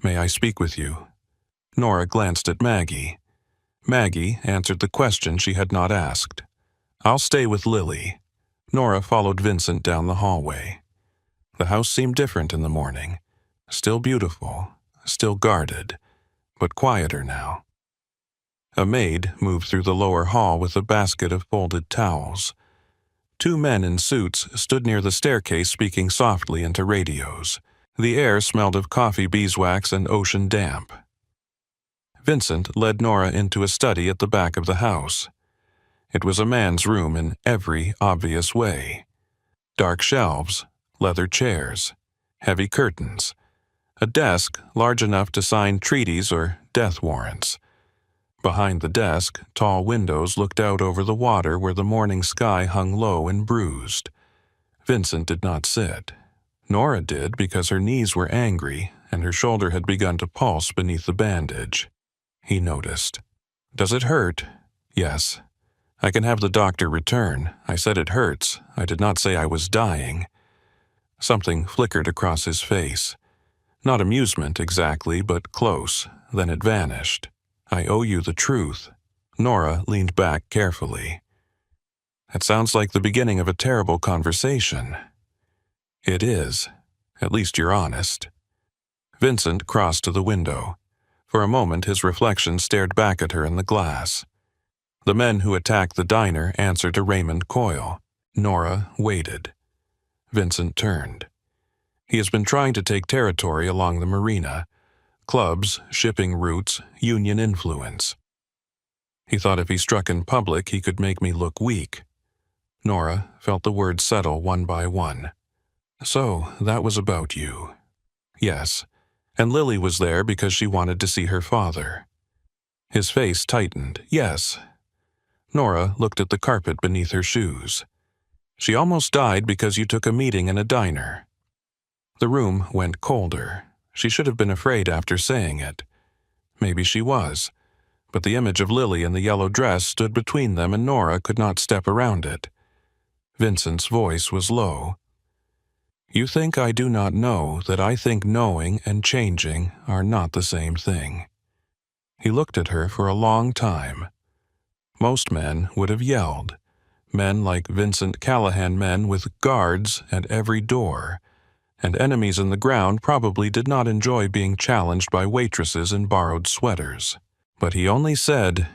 "May I speak with you?" Nora glanced at Maggie. Maggie answered the question she had not asked. "I'll stay with Lily." Nora followed Vincent down the hallway. The house seemed different in the morning. Still beautiful, still guarded, but quieter now. A maid moved through the lower hall with a basket of folded towels. Two men in suits stood near the staircase speaking softly into radios. The air smelled of coffee beeswax and ocean damp. Vincent led Nora into a study at the back of the house. It was a man's room in every obvious way. Dark shelves, leather chairs, heavy curtains, a desk large enough to sign treaties or death warrants. Behind the desk, tall windows looked out over the water where the morning sky hung low and bruised. Vincent did not sit. Nora did because her knees were angry and her shoulder had begun to pulse beneath the bandage. He noticed. "Does it hurt?" "Yes." "I can have the doctor return. I said it hurts. I did not say I was dying." Something flickered across his face. Not amusement exactly, but close. Then it vanished. "I owe you the truth." Nora leaned back carefully. "That sounds like the beginning of a terrible conversation." "It is. At least you're honest." Vincent crossed to the window. For a moment his reflection stared back at her in the glass. The men who attacked the diner answered to Raymond Coyle. Nora waited. Vincent turned. "He has been trying to take territory along the marina. Clubs, shipping routes, union influence. He thought if he struck in public he could make me look weak." Nora felt the words settle one by one. "So, that was about you." "Yes, and Lily was there because she wanted to see her father." His face tightened. "Yes." Nora looked at the carpet beneath her shoes. "She almost died because you took a meeting in a diner." The room went colder. She should have been afraid after saying it. Maybe she was, but the image of Lily in the yellow dress stood between them and Nora could not step around it. Vincent's voice was low. "You think I do not know that I think knowing and changing are not the same thing." He looked at her for a long time. Most men would have yelled. Men like Vincent Callahan, men with guards at every door. And enemies in the ground probably did not enjoy being challenged by waitresses in borrowed sweaters. But he only said,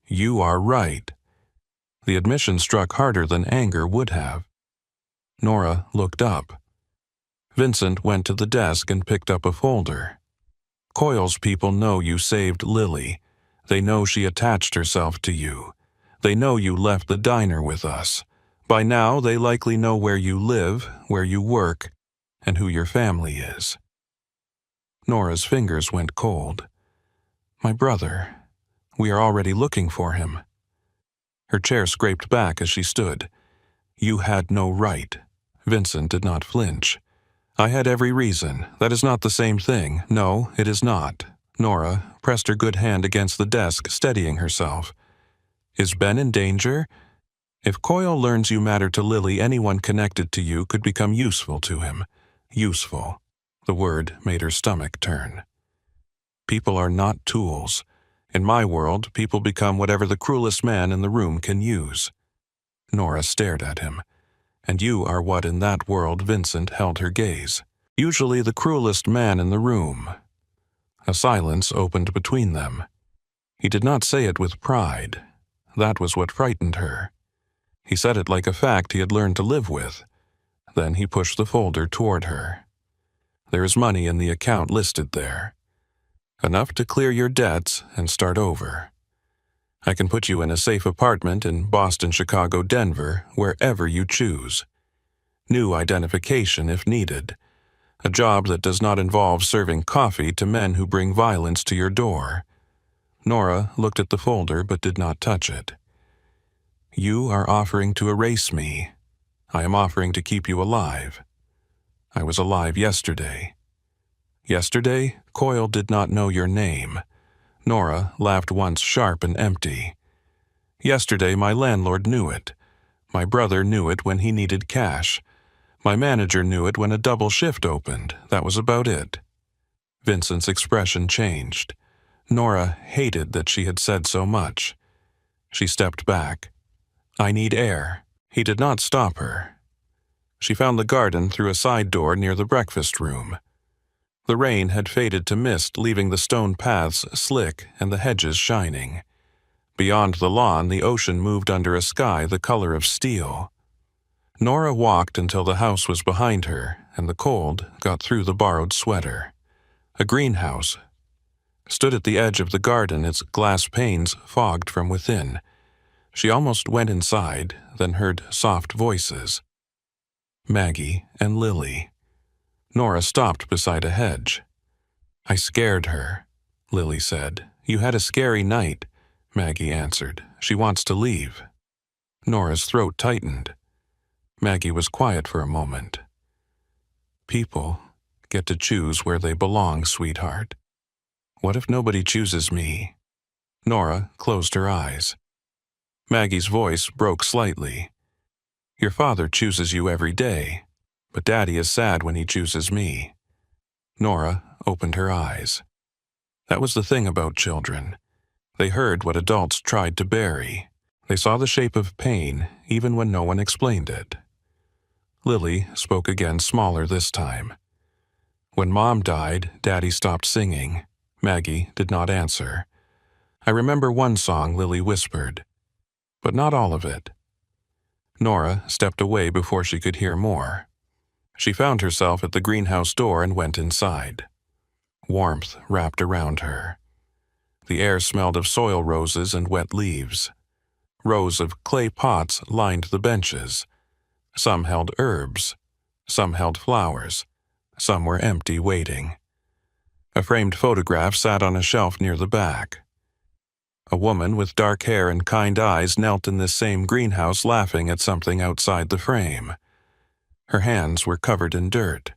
"You are right." The admission struck harder than anger would have. Nora looked up. Vincent went to the desk and picked up a folder. "Coyle's people know you saved Lily. They know she attached herself to you. They know you left the diner with us. By now they likely know where you live, where you work, and who your family is. Nora's fingers went cold. My brother. We are already looking for him. Her chair scraped back as she stood. You had no right. Vincent did not flinch. I had every reason. That is not the same thing. No, it is not. Nora pressed her good hand against the desk, steadying herself. Is Ben in danger? If Coyle learns you matter to Lily, anyone connected to you could become useful to him. Useful. The word made her stomach turn. People are not tools. In my world, people become whatever the cruelest man in the room can use. Nora stared at him. And you are what in that world Vincent held her gaze. Usually the cruelest man in the room. A silence opened between them. He did not say it with pride. That was what frightened her. He said it like a fact he had learned to live with. Then he pushed the folder toward her. There is money in the account listed there. Enough to clear your debts and start over. I can put you in a safe apartment in Boston, Chicago, Denver, wherever you choose. New identification if needed. A job that does not involve serving coffee to men who bring violence to your door. Nora looked at the folder but did not touch it. You are offering to erase me. I am offering to keep you alive. I was alive yesterday. Yesterday, Coyle did not know your name. Nora laughed once sharp and empty. Yesterday, my landlord knew it. My brother knew it when he needed cash. My manager knew it when a double shift opened. That was about it. Vincent's expression changed. Nora hated that she had said so much. She stepped back. I need air. He did not stop her. She found the garden through a side door near the breakfast room. The rain had faded to mist, leaving the stone paths slick and the hedges shining. Beyond the lawn, the ocean moved under a sky the color of steel. Nora walked until the house was behind her, and the cold got through the borrowed sweater. A greenhouse stood at the edge of the garden, its glass panes fogged from within. She almost went inside, then heard soft voices. Maggie and Lily. Nora stopped beside a hedge. I scared her, Lily said. You had a scary night, Maggie answered. She wants to leave. Nora's throat tightened. Maggie was quiet for a moment. People get to choose where they belong, sweetheart. What if nobody chooses me? Nora closed her eyes. Maggie's voice broke slightly. Your father chooses you every day, but Daddy is sad when he chooses me. Nora opened her eyes. That was the thing about children. They heard what adults tried to bury. They saw the shape of pain, even when no one explained it. Lily spoke again, smaller this time. When Mom died, Daddy stopped singing. Maggie did not answer. I remember one song Lily whispered, but not all of it. Nora stepped away before she could hear more. She found herself at the greenhouse door and went inside. Warmth wrapped around her. The air smelled of soil roses and wet leaves. Rows of clay pots lined the benches. Some held herbs. Some held flowers. Some were empty, waiting. A framed photograph sat on a shelf near the back. A woman with dark hair and kind eyes knelt in this same greenhouse laughing at something outside the frame. Her hands were covered in dirt.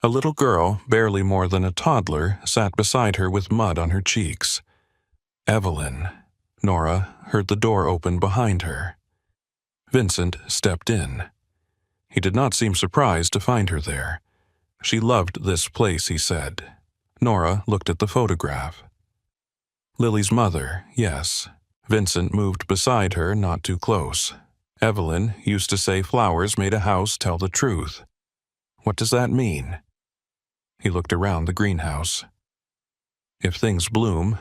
A little girl, barely more than a toddler, sat beside her with mud on her cheeks. Evelyn. Nora heard the door open behind her. Vincent stepped in. He did not seem surprised to find her there. She loved this place, he said. Nora looked at the photograph. Lily's mother, yes. Vincent moved beside her, not too close. Evelyn used to say flowers made a house tell the truth. What does that mean? He looked around the greenhouse. If things bloom,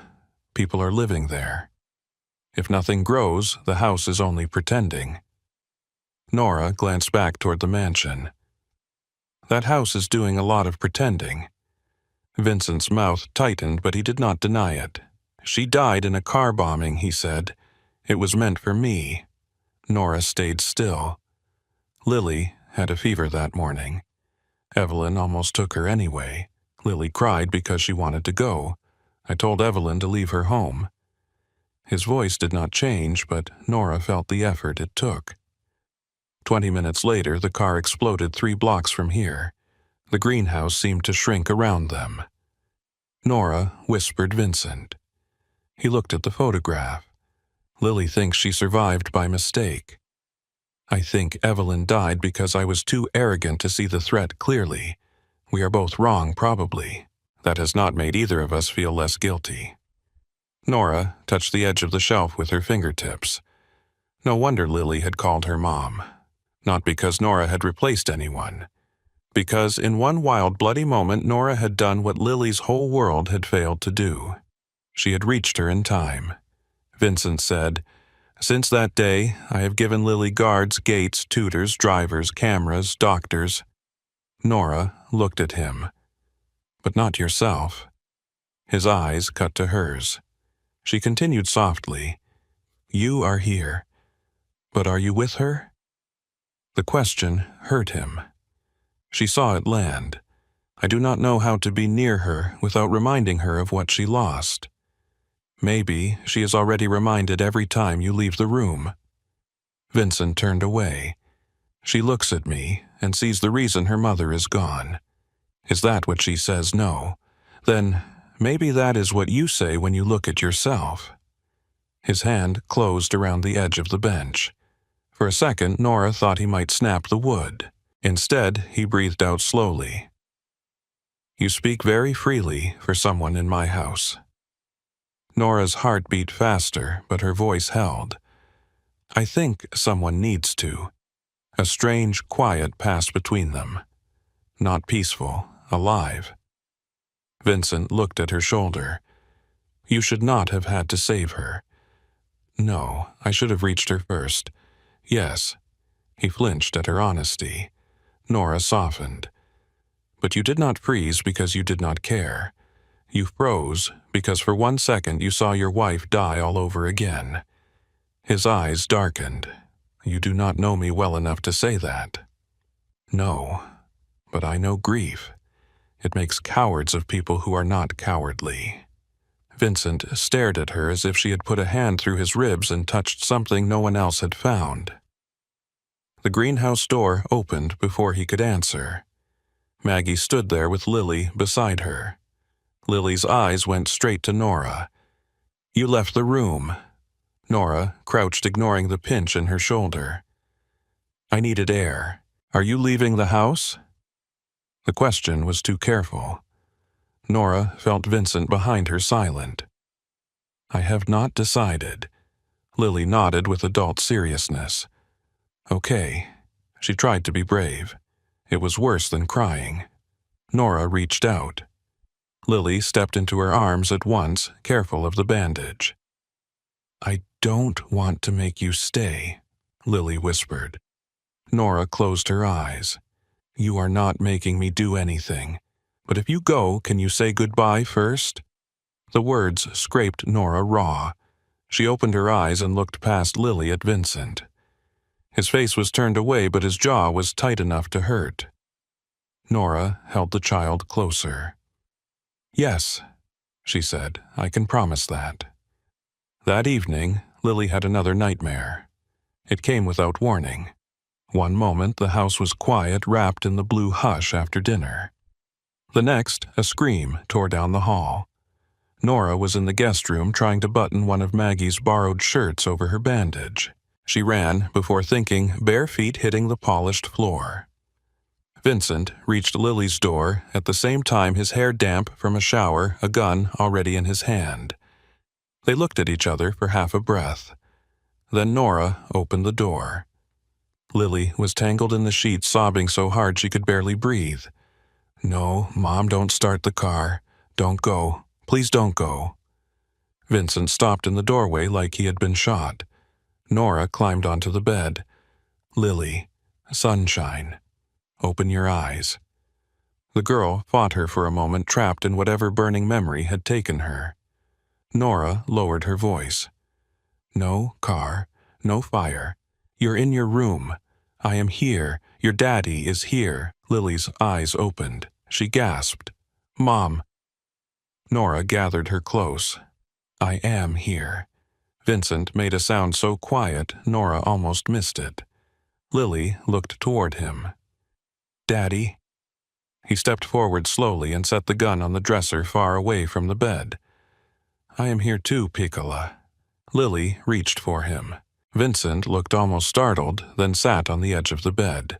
people are living there. If nothing grows, the house is only pretending. Nora glanced back toward the mansion. That house is doing a lot of pretending. Vincent's mouth tightened, but he did not deny it. She died in a car bombing, he said. It was meant for me. Nora stayed still. Lily had a fever that morning. Evelyn almost took her anyway. Lily cried because she wanted to go. I told Evelyn to leave her home. His voice did not change, but Nora felt the effort it took. 20 minutes later, the car exploded 3 blocks from here. The greenhouse seemed to shrink around them. Nora whispered Vincent. He looked at the photograph. Lily thinks she survived by mistake. I think Evelyn died because I was too arrogant to see the threat clearly. We are both wrong, probably. That has not made either of us feel less guilty. Nora touched the edge of the shelf with her fingertips. No wonder Lily had called her mom. Not because Nora had replaced anyone. Because in one wild, bloody moment, Nora had done what Lily's whole world had failed to do. She had reached her in time. Vincent said, "Since that day, I have given Lily guards, gates, tutors, drivers, cameras, doctors." Nora looked at him. "But not yourself." His eyes cut to hers. She continued softly, "You are here. But are you with her?" The question hurt him. She saw it land. I do not know how to be near her without reminding her of what she lost. Maybe she is already reminded every time you leave the room. Vincent turned away. She looks at me and sees the reason her mother is gone. Is that what she says no? Then maybe that is what you say when you look at yourself. His hand closed around the edge of the bench. For a second, Nora thought he might snap the wood. Instead, he breathed out slowly. "You speak very freely for someone in my house." Nora's heart beat faster, but her voice held. "I think someone needs to." A strange quiet passed between them. Not peaceful, alive. Vincent looked at her shoulder. "You should not have had to save her." "No, I should have reached her first." "Yes." He flinched at her honesty. Nora softened. "But you did not freeze because you did not care. You froze because for 1 second you saw your wife die all over again." His eyes darkened. "You do not know me well enough to say that." "No, but I know grief. It makes cowards of people who are not cowardly." Vincent stared at her as if she had put a hand through his ribs and touched something no one else had found. The greenhouse door opened before he could answer. Maggie stood there with Lily beside her. Lily's eyes went straight to Nora. "You left the room." Nora crouched, ignoring the pinch in her shoulder. "I needed air. Are you leaving the house?" The question was too careful. Nora felt Vincent behind her silent. "I have not decided." Lily nodded with adult seriousness. "Okay." She tried to be brave. It was worse than crying. Nora reached out. Lily stepped into her arms at once, careful of the bandage. "I don't want to make you stay," Lily whispered. Nora closed her eyes. "You are not making me do anything. But if you go, can you say goodbye first?" The words scraped Nora raw. She opened her eyes and looked past Lily at Vincent. His face was turned away, but his jaw was tight enough to hurt. Nora held the child closer. "Yes," she said, "I can promise that." That evening, Lily had another nightmare. It came without warning. One moment, the house was quiet, wrapped in the blue hush after dinner. The next, a scream tore down the hall. Nora was in the guest room trying to button one of Maggie's borrowed shirts over her bandage. She ran before thinking, bare feet hitting the polished floor. Vincent reached Lily's door, at the same time his hair damp from a shower, a gun already in his hand. They looked at each other for half a breath. Then Nora opened the door. Lily was tangled in the sheets, sobbing so hard she could barely breathe. "No, Mom, don't start the car. Don't go. Please don't go." Vincent stopped in the doorway like he had been shot. Nora climbed onto the bed. "Lily, sunshine. Open your eyes." The girl fought her for a moment, trapped in whatever burning memory had taken her. Nora lowered her voice. "No car, no fire. You're in your room. I am here. Your daddy is here. Lily's eyes opened. She gasped. Mom. Nora gathered her close. I am here. Vincent made a sound so quiet, Nora almost missed it. Lily looked toward him. Daddy? He stepped forward slowly and set the gun on the dresser far away from the bed. I am here too, Piccola. Lily reached for him. Vincent looked almost startled, then sat on the edge of the bed.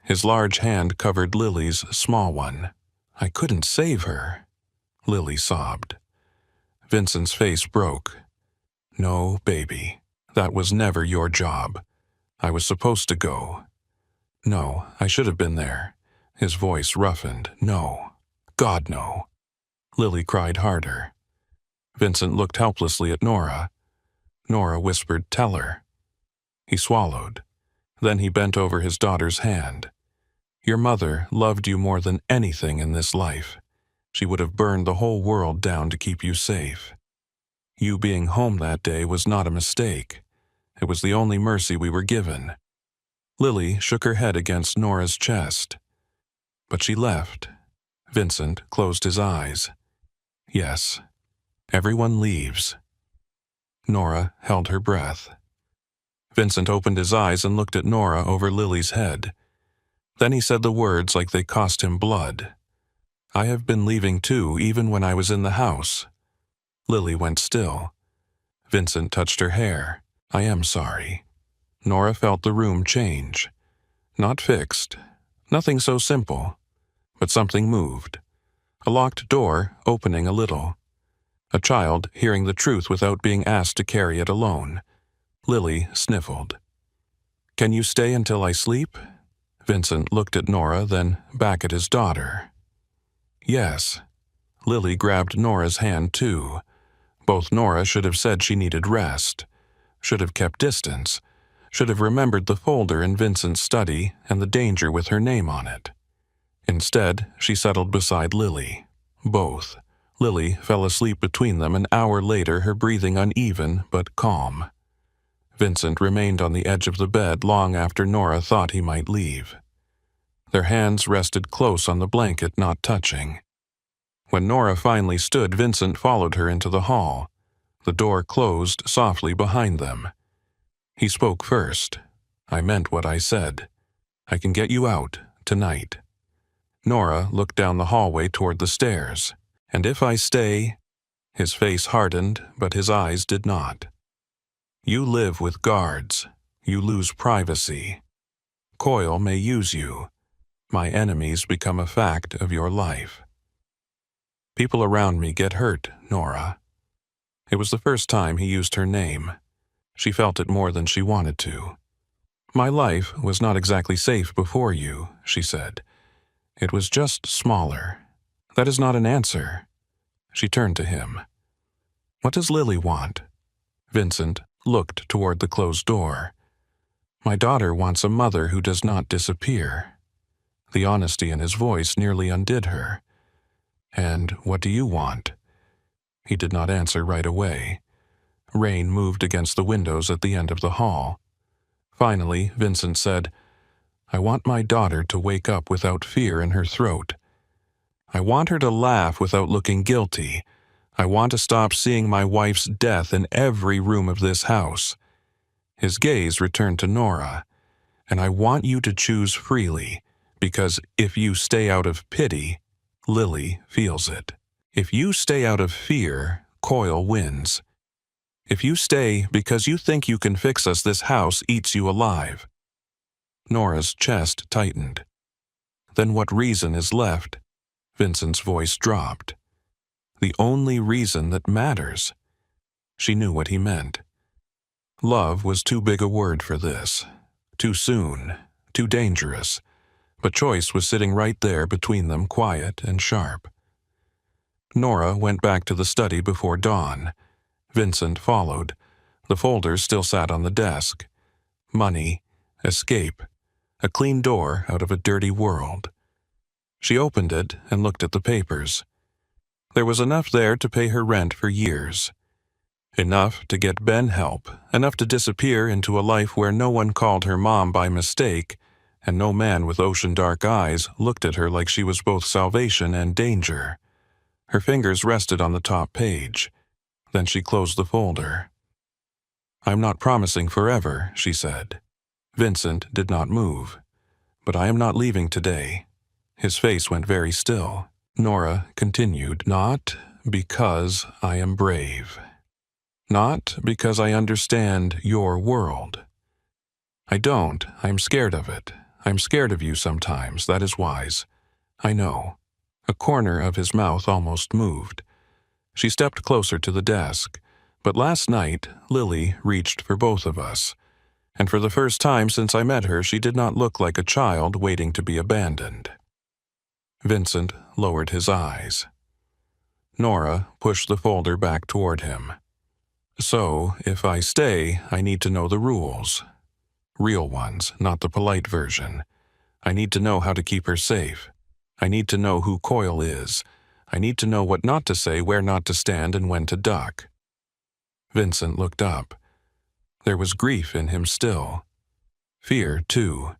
His large hand covered Lily's small one. I couldn't save her. Lily sobbed. Vincent's face broke. No, baby. That was never your job. I was supposed to go. No, I should have been there. His voice roughened. No. God, no. Lily cried harder. Vincent looked helplessly at Nora. Nora whispered, Tell her. He swallowed. Then he bent over his daughter's hand. Your mother loved you more than anything in this life. She would have burned the whole world down to keep you safe. You being home that day was not a mistake. It was the only mercy we were given. Lily shook her head against Nora's chest. But she left. Vincent closed his eyes. Yes, everyone leaves. Nora held her breath. Vincent opened his eyes and looked at Nora over Lily's head. Then he said the words like they cost him blood. I have been leaving too, even when I was in the house. Lily went still. Vincent touched her hair. I am sorry. Nora felt the room change. Not fixed. Nothing so simple. But something moved. A locked door opening a little. A child hearing the truth without being asked to carry it alone. Lily sniffled. Can you stay until I sleep? Vincent looked at Nora, then back at his daughter. Yes. Lily grabbed Nora's hand too. Both Nora should have said she needed rest, should have kept distance, should have remembered the folder in Vincent's study and the danger with her name on it. Instead, she settled beside Lily. Both. Lily fell asleep between them an hour later, her breathing uneven but calm. Vincent remained on the edge of the bed long after Nora thought he might leave. Their hands rested close on the blanket, not touching. When Nora finally stood, Vincent followed her into the hall. The door closed softly behind them. He spoke first. I meant what I said. I can get you out, tonight. Nora looked down the hallway toward the stairs. And if I stay... His face hardened, but his eyes did not. You live with guards. You lose privacy. Coyle may use you. My enemies become a fact of your life. People around me get hurt, Nora. It was the first time he used her name. She felt it more than she wanted to. My life was not exactly safe before you, she said. It was just smaller. That is not an answer. She turned to him. What does Lily want? Vincent looked toward the closed door. My daughter wants a mother who does not disappear. The honesty in his voice nearly undid her. And what do you want? He did not answer right away. Rain moved against the windows at the end of the hall. Finally, Vincent said, I want my daughter to wake up without fear in her throat. I want her to laugh without looking guilty. I want to stop seeing my wife's death in every room of this house. His gaze returned to Nora. And I want you to choose freely, because if you stay out of pity, Lily feels it. If you stay out of fear, Coyle wins. If you stay because you think you can fix us, this house eats you alive. Nora's chest tightened. Then what reason is left? Vincent's voice dropped. The only reason that matters. She knew what he meant. Love was too big a word for this. Too soon. Too dangerous. But choice was sitting right there between them, quiet and sharp. Nora went back to the study before dawn. Vincent followed. The folders still sat on the desk. Money, escape, a clean door out of a dirty world. She opened it and looked at the papers. There was enough there to pay her rent for years. Enough to get Ben help, enough to disappear into a life where no one called her mom by mistake, and no man with ocean-dark eyes looked at her like she was both salvation and danger. Her fingers rested on the top page. Then she closed the folder. "I'm not promising forever," she said. Vincent did not move. "But I am not leaving today." His face went very still. Nora continued, "Not because I am brave. Not because I understand your world. I don't. I'm scared of it. I'm scared of you sometimes. That is wise. I know." A corner of his mouth almost moved. She stepped closer to the desk. "But last night, Lily reached for both of us. And for the first time since I met her, she did not look like a child waiting to be abandoned." Vincent lowered his eyes. Nora pushed the folder back toward him. "So, if I stay, I need to know the rules. Real ones, not the polite version. I need to know how to keep her safe. I need to know who Coyle is. I need to know what not to say, where not to stand, and when to duck." Vincent looked up. There was grief in him still. Fear, too.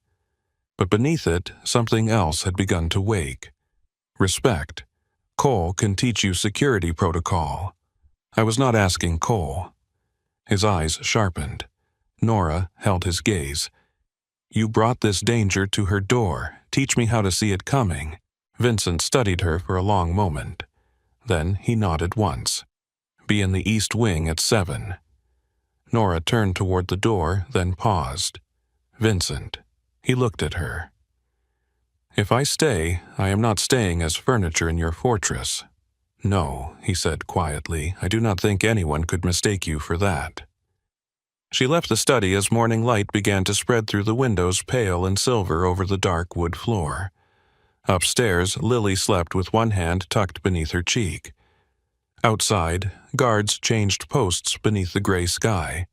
But beneath it, something else had begun to wake. Respect. Cole can teach you security protocol. I was not asking Cole. His eyes sharpened. Nora held his gaze. "You brought this danger to her door. Teach me how to see it coming." Vincent studied her for a long moment. Then he nodded once. "Be in the East Wing at 7. Nora turned toward the door, then paused. "Vincent." He looked at her. "If I stay, I am not staying as furniture in your fortress." "No," he said quietly. "I do not think anyone could mistake you for that." She left the study as morning light began to spread through the windows, pale and silver over the dark wood floor. Upstairs, Lily slept with one hand tucked beneath her cheek. Outside, guards changed posts beneath the gray sky.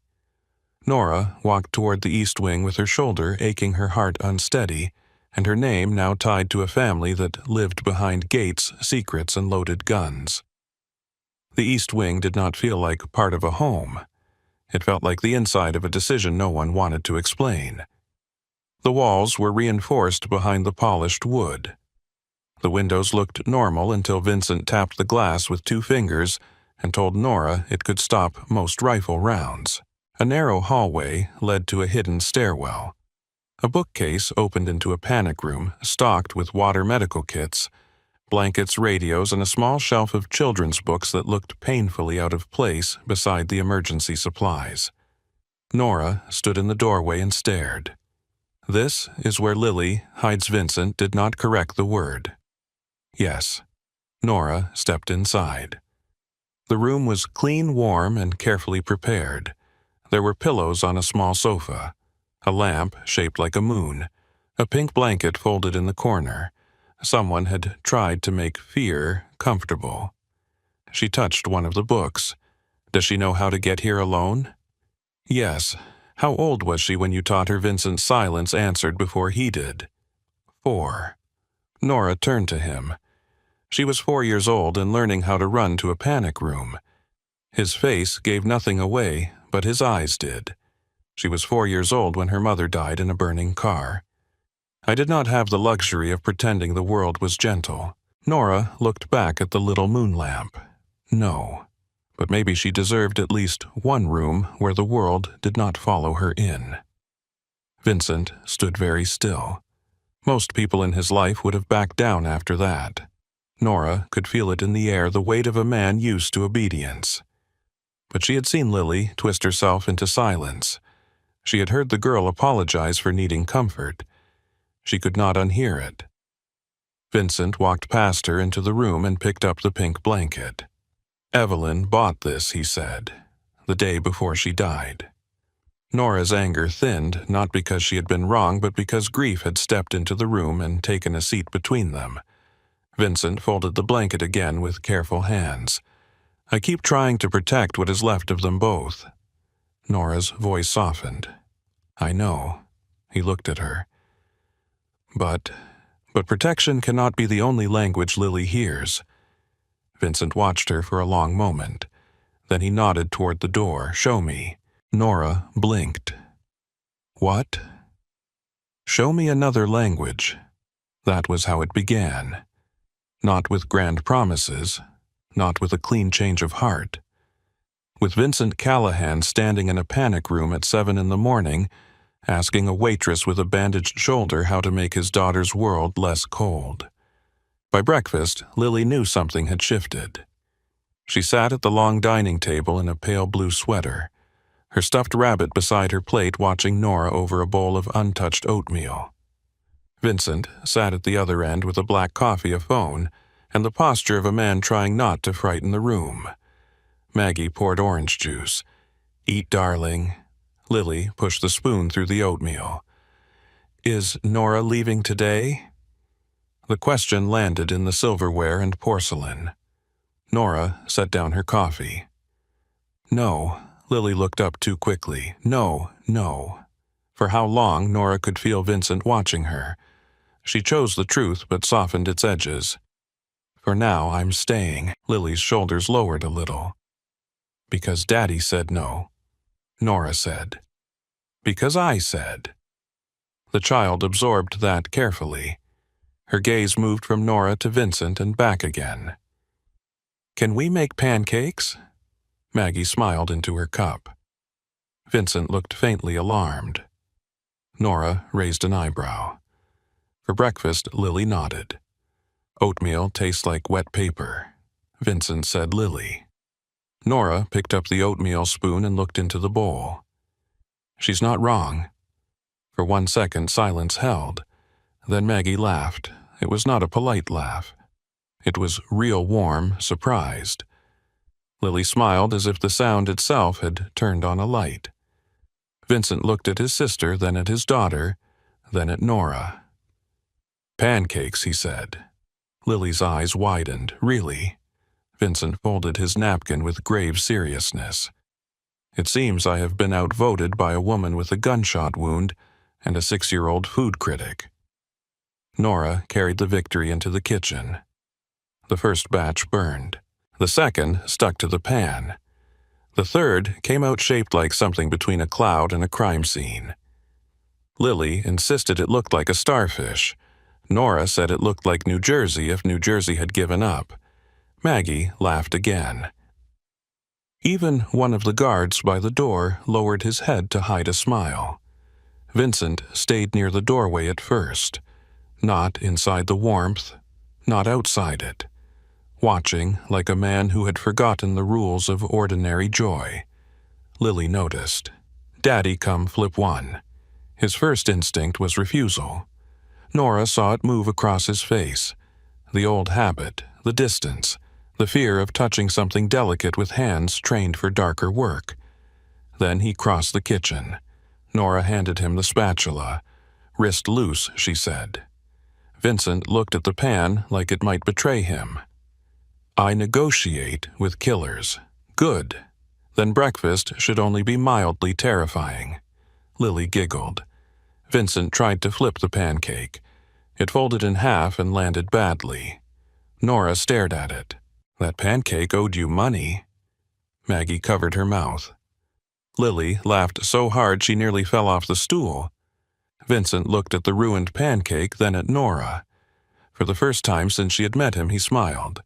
Nora walked toward the East Wing with her shoulder aching, her heart unsteady, and her name now tied to a family that lived behind gates, secrets, and loaded guns. The East Wing did not feel like part of a home. It felt like the inside of a decision no one wanted to explain. The walls were reinforced behind the polished wood. The windows looked normal until Vincent tapped the glass with 2 fingers and told Nora it could stop most rifle rounds. A narrow hallway led to a hidden stairwell. A bookcase opened into a panic room stocked with water medical kits, blankets, radios, and a small shelf of children's books that looked painfully out of place beside the emergency supplies. Nora stood in the doorway and stared. "This is where Lily hides Vincent," did not correct the word. "Yes." Nora stepped inside. The room was clean, warm, and carefully prepared. There were pillows on a small sofa, a lamp shaped like a moon, a pink blanket folded in the corner. Someone had tried to make fear comfortable. She touched one of the books. "Does she know how to get here alone?" "Yes." "How old was she when you taught her?" Vincent's silence answered before he did. 4. Nora turned to him. She was 4 years old and learning how to run to a panic room. His face gave nothing away, but his eyes did. She was 4 years old when her mother died in a burning car. I did not have the luxury of pretending the world was gentle. Nora looked back at the little moon lamp. No, but maybe she deserved at least one room where the world did not follow her in. Vincent stood very still. Most people in his life would have backed down after that. Nora could feel it in the air, the weight of a man used to obedience. But she had seen Lily twist herself into silence. She had heard the girl apologize for needing comfort. She could not unhear it. Vincent walked past her into the room and picked up the pink blanket. "Evelyn bought this," he said, "the day before she died." Nora's anger thinned, not because she had been wrong, but because grief had stepped into the room and taken a seat between them. Vincent folded the blanket again with careful hands. "I keep trying to protect what is left of them both." Nora's voice softened. "I know." He looked at her. But protection cannot be the only language Lily hears." Vincent watched her for a long moment. Then he nodded toward the door. "Show me." Nora blinked. "What?" "Show me another language." That was how it began. Not with grand promises, not with a clean change of heart. With Vincent Callahan standing in a panic room at 7 in the morning, asking a waitress with a bandaged shoulder how to make his daughter's world less cold. By breakfast, Lily knew something had shifted. She sat at the long dining table in a pale blue sweater, her stuffed rabbit beside her plate watching Nora over a bowl of untouched oatmeal. Vincent sat at the other end with a black coffee, a phone, and the posture of a man trying not to frighten the room. Maggie poured orange juice. "Eat, darling." Lily pushed the spoon through the oatmeal. "Is Nora leaving today?" The question landed in the silverware and porcelain. Nora set down her coffee. "No." Lily looked up too quickly. "No, no." For how long Nora could feel Vincent watching her. She chose the truth but softened its edges. "For now, I'm staying." Lily's shoulders lowered a little. "Because Daddy said no." Nora said. "Because I said." The child absorbed that carefully. Her gaze moved from Nora to Vincent and back again. "Can we make pancakes?" Maggie smiled into her cup. Vincent looked faintly alarmed. Nora raised an eyebrow. For breakfast, Lily nodded. "Oatmeal tastes like wet paper." Vincent said Lily. Nora picked up the oatmeal spoon and looked into the bowl. "She's not wrong." For 1 second, silence held. Then Maggie laughed. It was not a polite laugh. It was real warm, surprised. Lily smiled as if the sound itself had turned on a light. Vincent looked at his sister, then at his daughter, then at Nora. "Pancakes," he said. Lily's eyes widened. "Really?" Vincent folded his napkin with grave seriousness. "It seems I have been outvoted by a woman with a gunshot wound and a 6-year-old food critic." Nora carried the victory into the kitchen. The first batch burned. The second stuck to the pan. The third came out shaped like something between a cloud and a crime scene. Lily insisted it looked like a starfish. Nora said it looked like New Jersey if New Jersey had given up. Maggie laughed again. Even one of the guards by the door lowered his head to hide a smile. Vincent stayed near the doorway at first, not inside the warmth, not outside it, watching like a man who had forgotten the rules of ordinary joy. Lily noticed. "Daddy, come flip one." His first instinct was refusal. Nora saw it move across his face. The old habit, the distance, the fear of touching something delicate with hands trained for darker work. Then he crossed the kitchen. Nora handed him the spatula. "Wrist loose," she said. Vincent looked at the pan like it might betray him. "I negotiate with killers." "Good. Then breakfast should only be mildly terrifying." Lily giggled. Vincent tried to flip the pancake. It folded in half and landed badly. Nora stared at it. "That pancake owed you money." Maggie covered her mouth. Lily laughed so hard she nearly fell off the stool. Vincent looked at the ruined pancake, then at Nora. For the first time since she had met him, he smiled.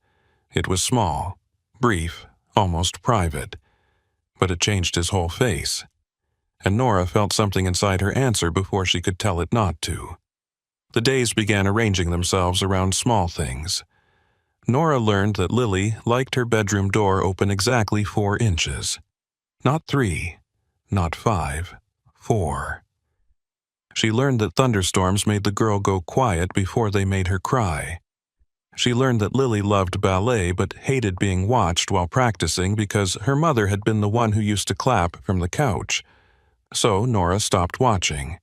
It was small, brief, almost private. But it changed his whole face. And Nora felt something inside her answer before she could tell it not to. The days began arranging themselves around small things. Nora learned that Lily liked her bedroom door open exactly 4 inches. Not 3, not 5, 4. She learned that thunderstorms made the girl go quiet before they made her cry. She learned that Lily loved ballet but hated being watched while practicing because her mother had been the one who used to clap from the couch. So Nora stopped watching.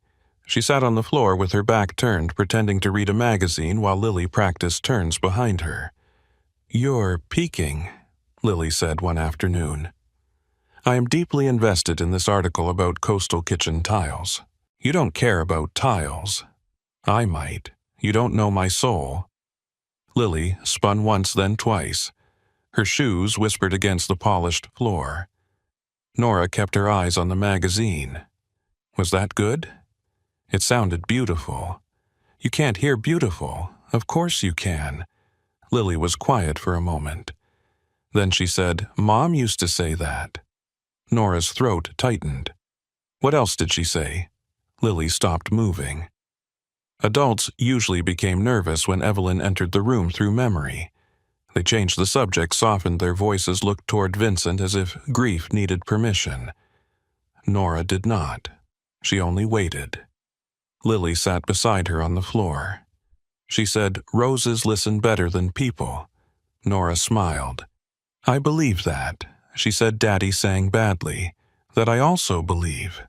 She sat on the floor with her back turned, pretending to read a magazine while Lily practiced turns behind her. "You're peeking," Lily said one afternoon. "I am deeply invested in this article about coastal kitchen tiles. You don't care about tiles. I might. You don't know my soul." Lily spun once, then twice. Her shoes whispered against the polished floor. Nora kept her eyes on the magazine. Was that good? It sounded beautiful. You can't hear beautiful. Of course you can. Lily was quiet for a moment. Then she said, Mom used to say that. Nora's throat tightened. What else did she say? Lily stopped moving. Adults usually became nervous when Evelyn entered the room through memory. They changed the subject, softened their voices, looked toward Vincent as if grief needed permission. Nora did not. She only waited. Lily sat beside her on the floor. She said, Roses listen better than people. Nora smiled. I believe that. She said Daddy sang badly. That I also believe.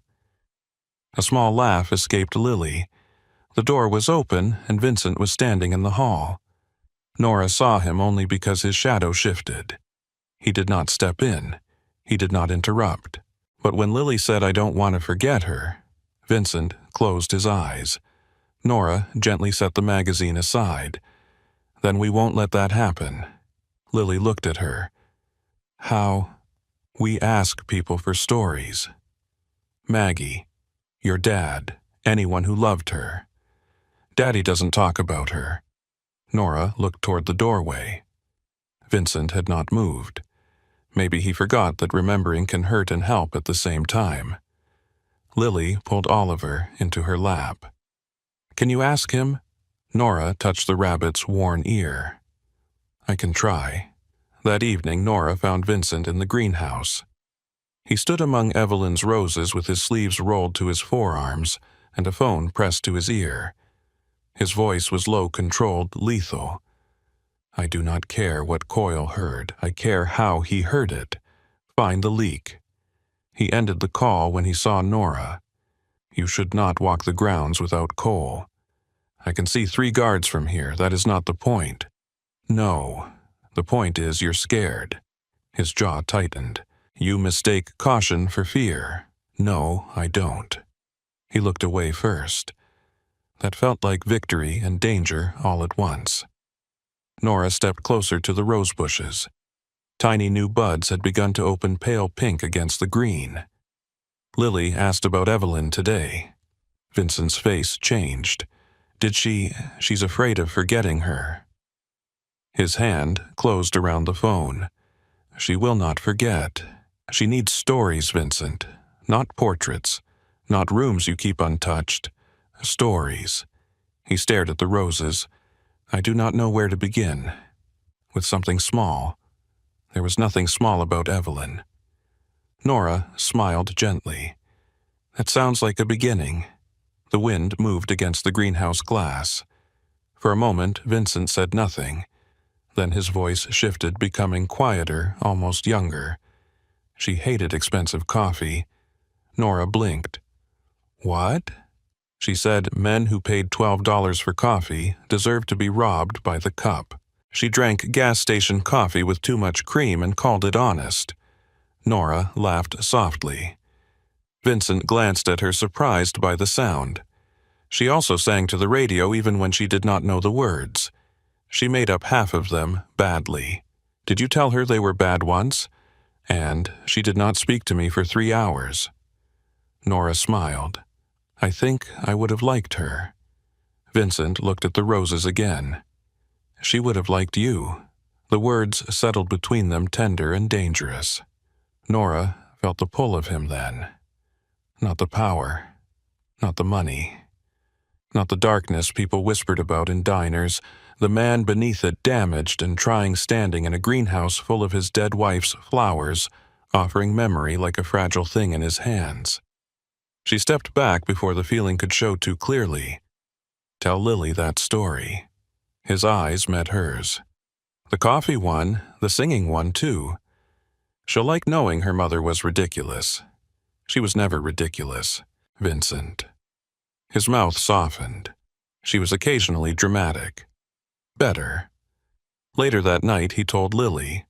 A small laugh escaped Lily. The door was open, and Vincent was standing in the hall. Nora saw him only because his shadow shifted. He did not step in. He did not interrupt. But when Lily said, I don't want to forget her, Vincent closed his eyes. Nora gently set the magazine aside. Then we won't let that happen. Lily looked at her. How? We ask people for stories. Maggie, your dad, anyone who loved her. Daddy doesn't talk about her. Nora looked toward the doorway. Vincent had not moved. Maybe he forgot that remembering can hurt and help at the same time. Lily pulled Oliver into her lap. Can you ask him? Nora touched the rabbit's worn ear. I can try. That evening, Nora found Vincent in the greenhouse. He stood among Evelyn's roses with his sleeves rolled to his forearms and a phone pressed to his ear. His voice was low, controlled, lethal. I do not care what Coyle heard. I care how he heard it. Find the leak. He ended the call when he saw Nora. You should not walk the grounds without Cole. I can see 3 guards from here. That is not the point. No. The point is you're scared. His jaw tightened. You mistake caution for fear. No, I don't. He looked away first. That felt like victory and danger all at once. Nora stepped closer to the rose bushes. Tiny new buds had begun to open pale pink against the green. Lily asked about Evelyn today. Vincent's face changed. She's afraid of forgetting her. His hand closed around the phone. She will not forget. She needs stories, Vincent. Not portraits. Not rooms you keep untouched. Stories. He stared at the roses. I do not know where to begin. With something small. There was nothing small about Evelyn. Nora smiled gently. That sounds like a beginning. The wind moved against the greenhouse glass. For a moment, Vincent said nothing. Then his voice shifted, becoming quieter, almost younger. She hated expensive coffee. Nora blinked. What? She said men who paid $12 for coffee deserved to be robbed by the cup. She drank gas station coffee with too much cream and called it honest. Nora laughed softly. Vincent glanced at her, surprised by the sound. She also sang to the radio even when she did not know the words. She made up half of them badly. Did you tell her they were bad once? And she did not speak to me for 3 hours. Nora smiled. I think I would have liked her. Vincent looked at the roses again. She would have liked you. The words settled between them, tender and dangerous. Nora felt the pull of him then. Not the power. Not the money. Not the darkness people whispered about in diners. The man beneath it, damaged and trying, standing in a greenhouse full of his dead wife's flowers, offering memory like a fragile thing in his hands. She stepped back before the feeling could show too clearly. Tell Lily that story. His eyes met hers. The coffee one, the singing one too. She'll like knowing her mother was ridiculous. She was never ridiculous, Vincent. His mouth softened. She was occasionally dramatic. Better. Later that night, he told Lily.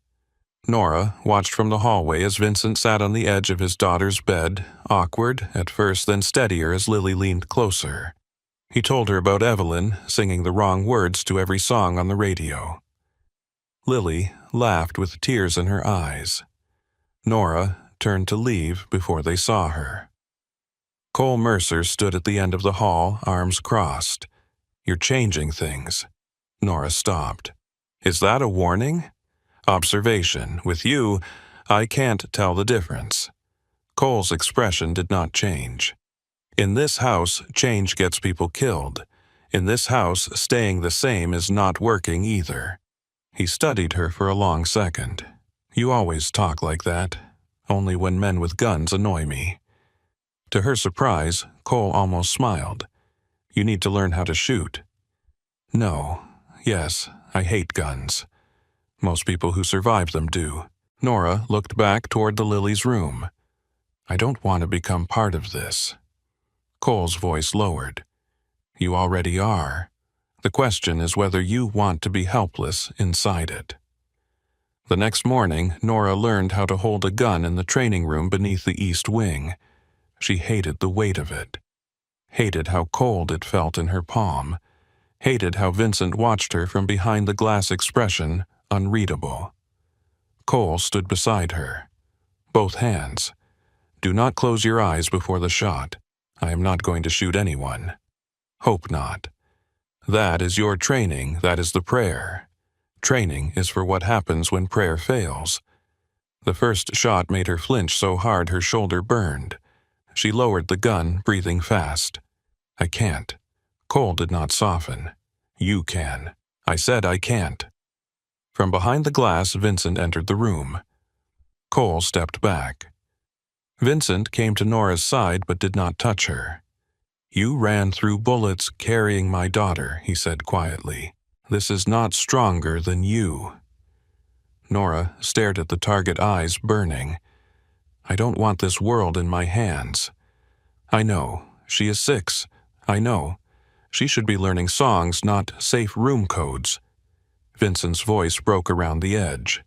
Nora watched from the hallway as Vincent sat on the edge of his daughter's bed, awkward at first, then steadier as Lily leaned closer. He told her about Evelyn singing the wrong words to every song on the radio. Lily laughed with tears in her eyes. Nora turned to leave before they saw her. Cole Mercer stood at the end of the hall, arms crossed. "You're changing things." Nora stopped. "Is that a warning?" "Observation. With you, I can't tell the difference." Cole's expression did not change. "In this house, change gets people killed. In this house, staying the same is not working either." He studied her for a long second. "You always talk like that. Only when men with guns annoy me." To her surprise, Cole almost smiled. "You need to learn how to shoot." "No. Yes, I hate guns. Most people who survive them do." Nora looked back toward the Lily's room. "I don't want to become part of this." Cole's voice lowered. "You already are. The question is whether you want to be helpless inside it." The next morning, Nora learned how to hold a gun in the training room beneath the east wing. She hated the weight of it. Hated how cold it felt in her palm. Hated how Vincent watched her from behind the glass expression, unreadable. Cole stood beside her. Both hands. "Do not close your eyes before the shot. I am not going to shoot anyone. Hope not. That is your training, that is the prayer. Training is for what happens when prayer fails." The first shot made her flinch so hard her shoulder burned. She lowered the gun, breathing fast. "I can't." Cole did not soften. "You can." "I said I can't." From behind the glass, Vincent entered the room. Cole stepped back. Vincent came to Nora's side but did not touch her. "You ran through bullets carrying my daughter," he said quietly. "This is not stronger than you." Nora stared at the target, eyes burning. "I don't want this world in my hands." "I know. She is 6. I know. She should be learning songs, not safe room codes." Vincent's voice broke around the edge.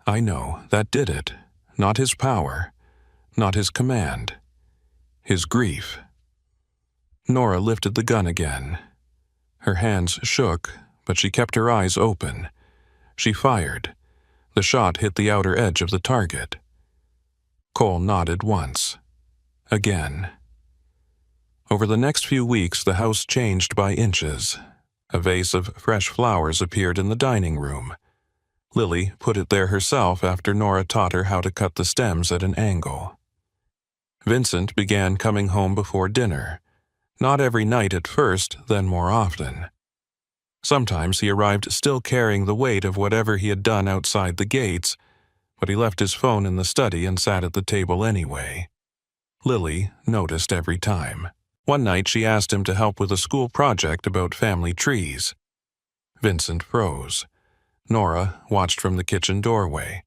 "I know. That did it. Not his power. Not his command. His grief." Nora lifted the gun again. Her hands shook, but she kept her eyes open. She fired. The shot hit the outer edge of the target. Cole nodded once. Again. Over the next few weeks, the house changed by inches. A vase of fresh flowers appeared in the dining room. Lily put it there herself after Nora taught her how to cut the stems at an angle. Vincent began coming home before dinner. Not every night at first, then more often. Sometimes he arrived still carrying the weight of whatever he had done outside the gates, but he left his phone in the study and sat at the table anyway. Lily noticed every time. One night she asked him to help with a school project about family trees. Vincent froze. Nora watched from the kitchen doorway.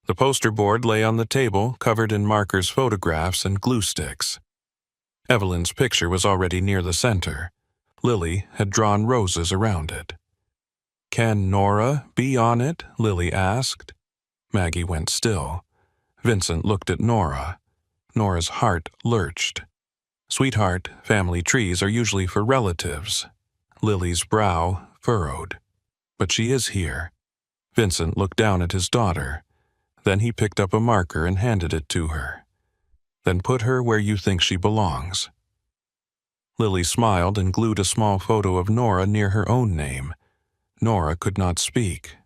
The poster board lay on the table, covered in markers, photographs, and glue sticks. Evelyn's picture was already near the center. Lily had drawn roses around it. "Can Nora be on it?" Lily asked. Maggie went still. Vincent looked at Nora. Nora's heart lurched. "Sweetheart, family trees are usually for relatives." Lily's brow furrowed. "But she is here." Vincent looked down at his daughter. Then he picked up a marker and handed it to her. "Then put her where you think she belongs." Lily smiled and glued a small photo of Nora near her own name. Nora could not speak.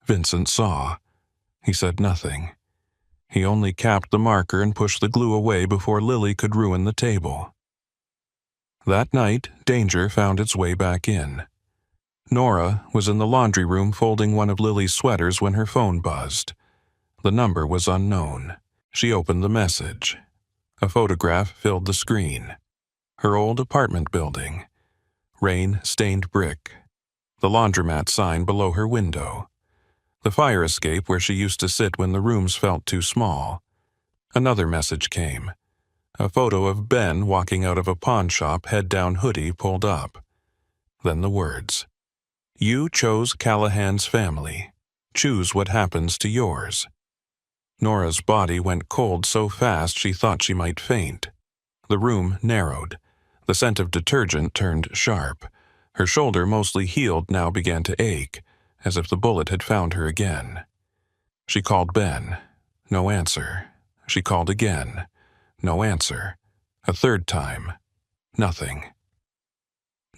Vincent saw. He said nothing. He only capped the marker and pushed the glue away before Lily could ruin the table. That night, danger found its way back in. Nora was in the laundry room folding one of Lily's sweaters when her phone buzzed. The number was unknown. She opened the message. A photograph filled the screen. Her old apartment building. Rain-stained brick. The laundromat sign below her window. The fire escape where she used to sit when the rooms felt too small. Another message came. A photo of Ben walking out of a pawn shop, head down, hoodie pulled up. Then the words. "You chose Callahan's family. Choose what happens to yours." Nora's body went cold so fast she thought she might faint. The room narrowed. The scent of detergent turned sharp. Her shoulder, mostly healed, now began to ache, as if the bullet had found her again. She called Ben. No answer. She called again. No answer. A third time. Nothing.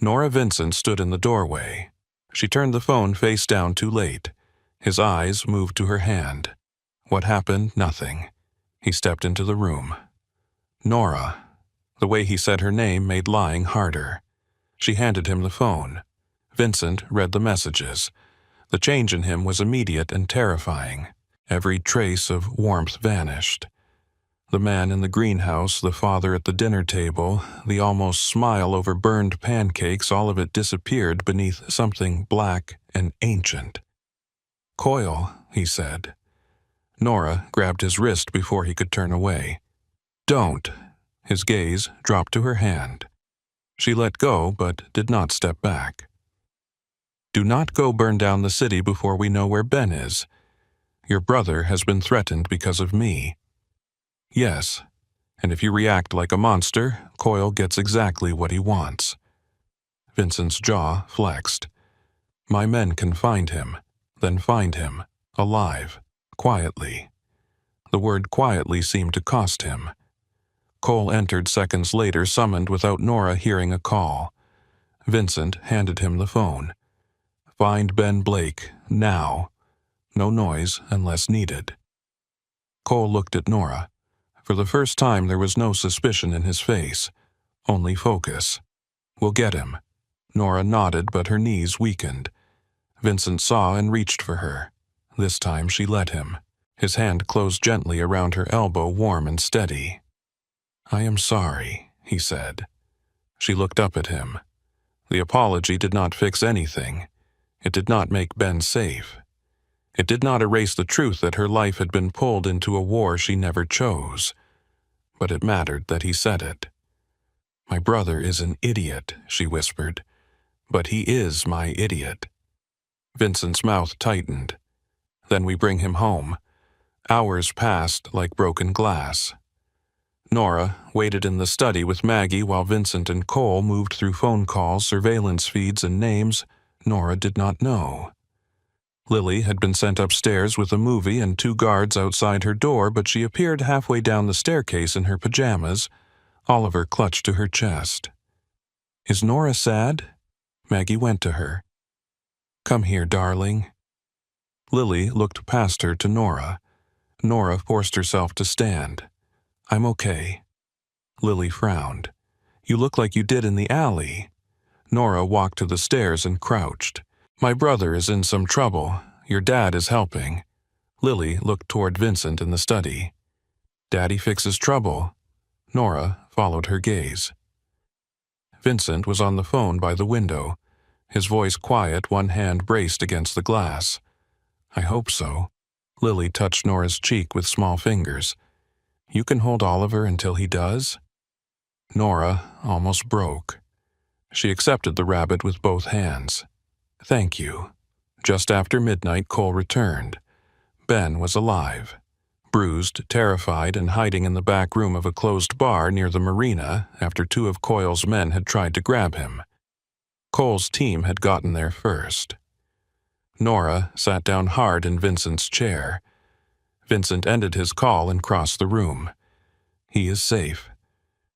Nora Vincent stood in the doorway. She turned the phone face down too late. His eyes moved to her hand. What happened? Nothing. He stepped into the room. Nora. The way he said her name made lying harder. She handed him the phone. Vincent read the messages. The change in him was immediate and terrifying. Every trace of warmth vanished. The man in the greenhouse, the father at the dinner table, the almost smile over burned pancakes, all of it disappeared beneath something black and ancient. "Coyle," he said. Nora grabbed his wrist before he could turn away. "Don't." His gaze dropped to her hand. She let go, but did not step back. "Do not go burn down the city before we know where Ben is. Your brother has been threatened because of me." "Yes, and if you react like a monster, Coyle gets exactly what he wants." Vincent's jaw flexed. "My men can find him, then find him, alive, quietly." The word quietly seemed to cost him. Cole entered seconds later, summoned without Nora hearing a call. Vincent handed him the phone. "Find Ben Blake, now. No noise unless needed." Cole looked at Nora. For the first time there was no suspicion in his face, only focus. "We'll get him." Nora nodded, but her knees weakened. Vincent saw and reached for her. This time she let him. His hand closed gently around her elbow, warm and steady. "I am sorry," he said. She looked up at him. The apology did not fix anything. It did not make Ben safe. It did not erase the truth that her life had been pulled into a war she never chose. But it mattered that he said it. "My brother is an idiot," she whispered. "But he is my idiot." Vincent's mouth tightened. "Then we bring him home." Hours passed like broken glass. Nora waited in the study with Maggie while Vincent and Cole moved through phone calls, surveillance feeds, and names Nora did not know. Lily had been sent upstairs with a movie and 2 guards outside her door, but she appeared halfway down the staircase in her pajamas. Oliver clutched to her chest. "Is Nora sad?" Maggie went to her. "Come here, darling." Lily looked past her to Nora. Nora forced herself to stand. "I'm okay." Lily frowned. "You look like you did in the alley." Nora walked to the stairs and crouched. "My brother is in some trouble. Your dad is helping." Lily looked toward Vincent in the study. "Daddy fixes trouble." Nora followed her gaze. Vincent was on the phone by the window, his voice quiet, one hand braced against the glass. "I hope so." Lily touched Nora's cheek with small fingers. "You can hold Oliver until he does?" Nora almost broke. She accepted the rabbit with both hands. "Thank you." Just after midnight, Cole returned. Ben was alive. Bruised, terrified, and hiding in the back room of a closed bar near the marina after 2 of Coyle's men had tried to grab him. Cole's team had gotten there first. Nora sat down hard in Vincent's chair. Vincent ended his call and crossed the room. "He is safe."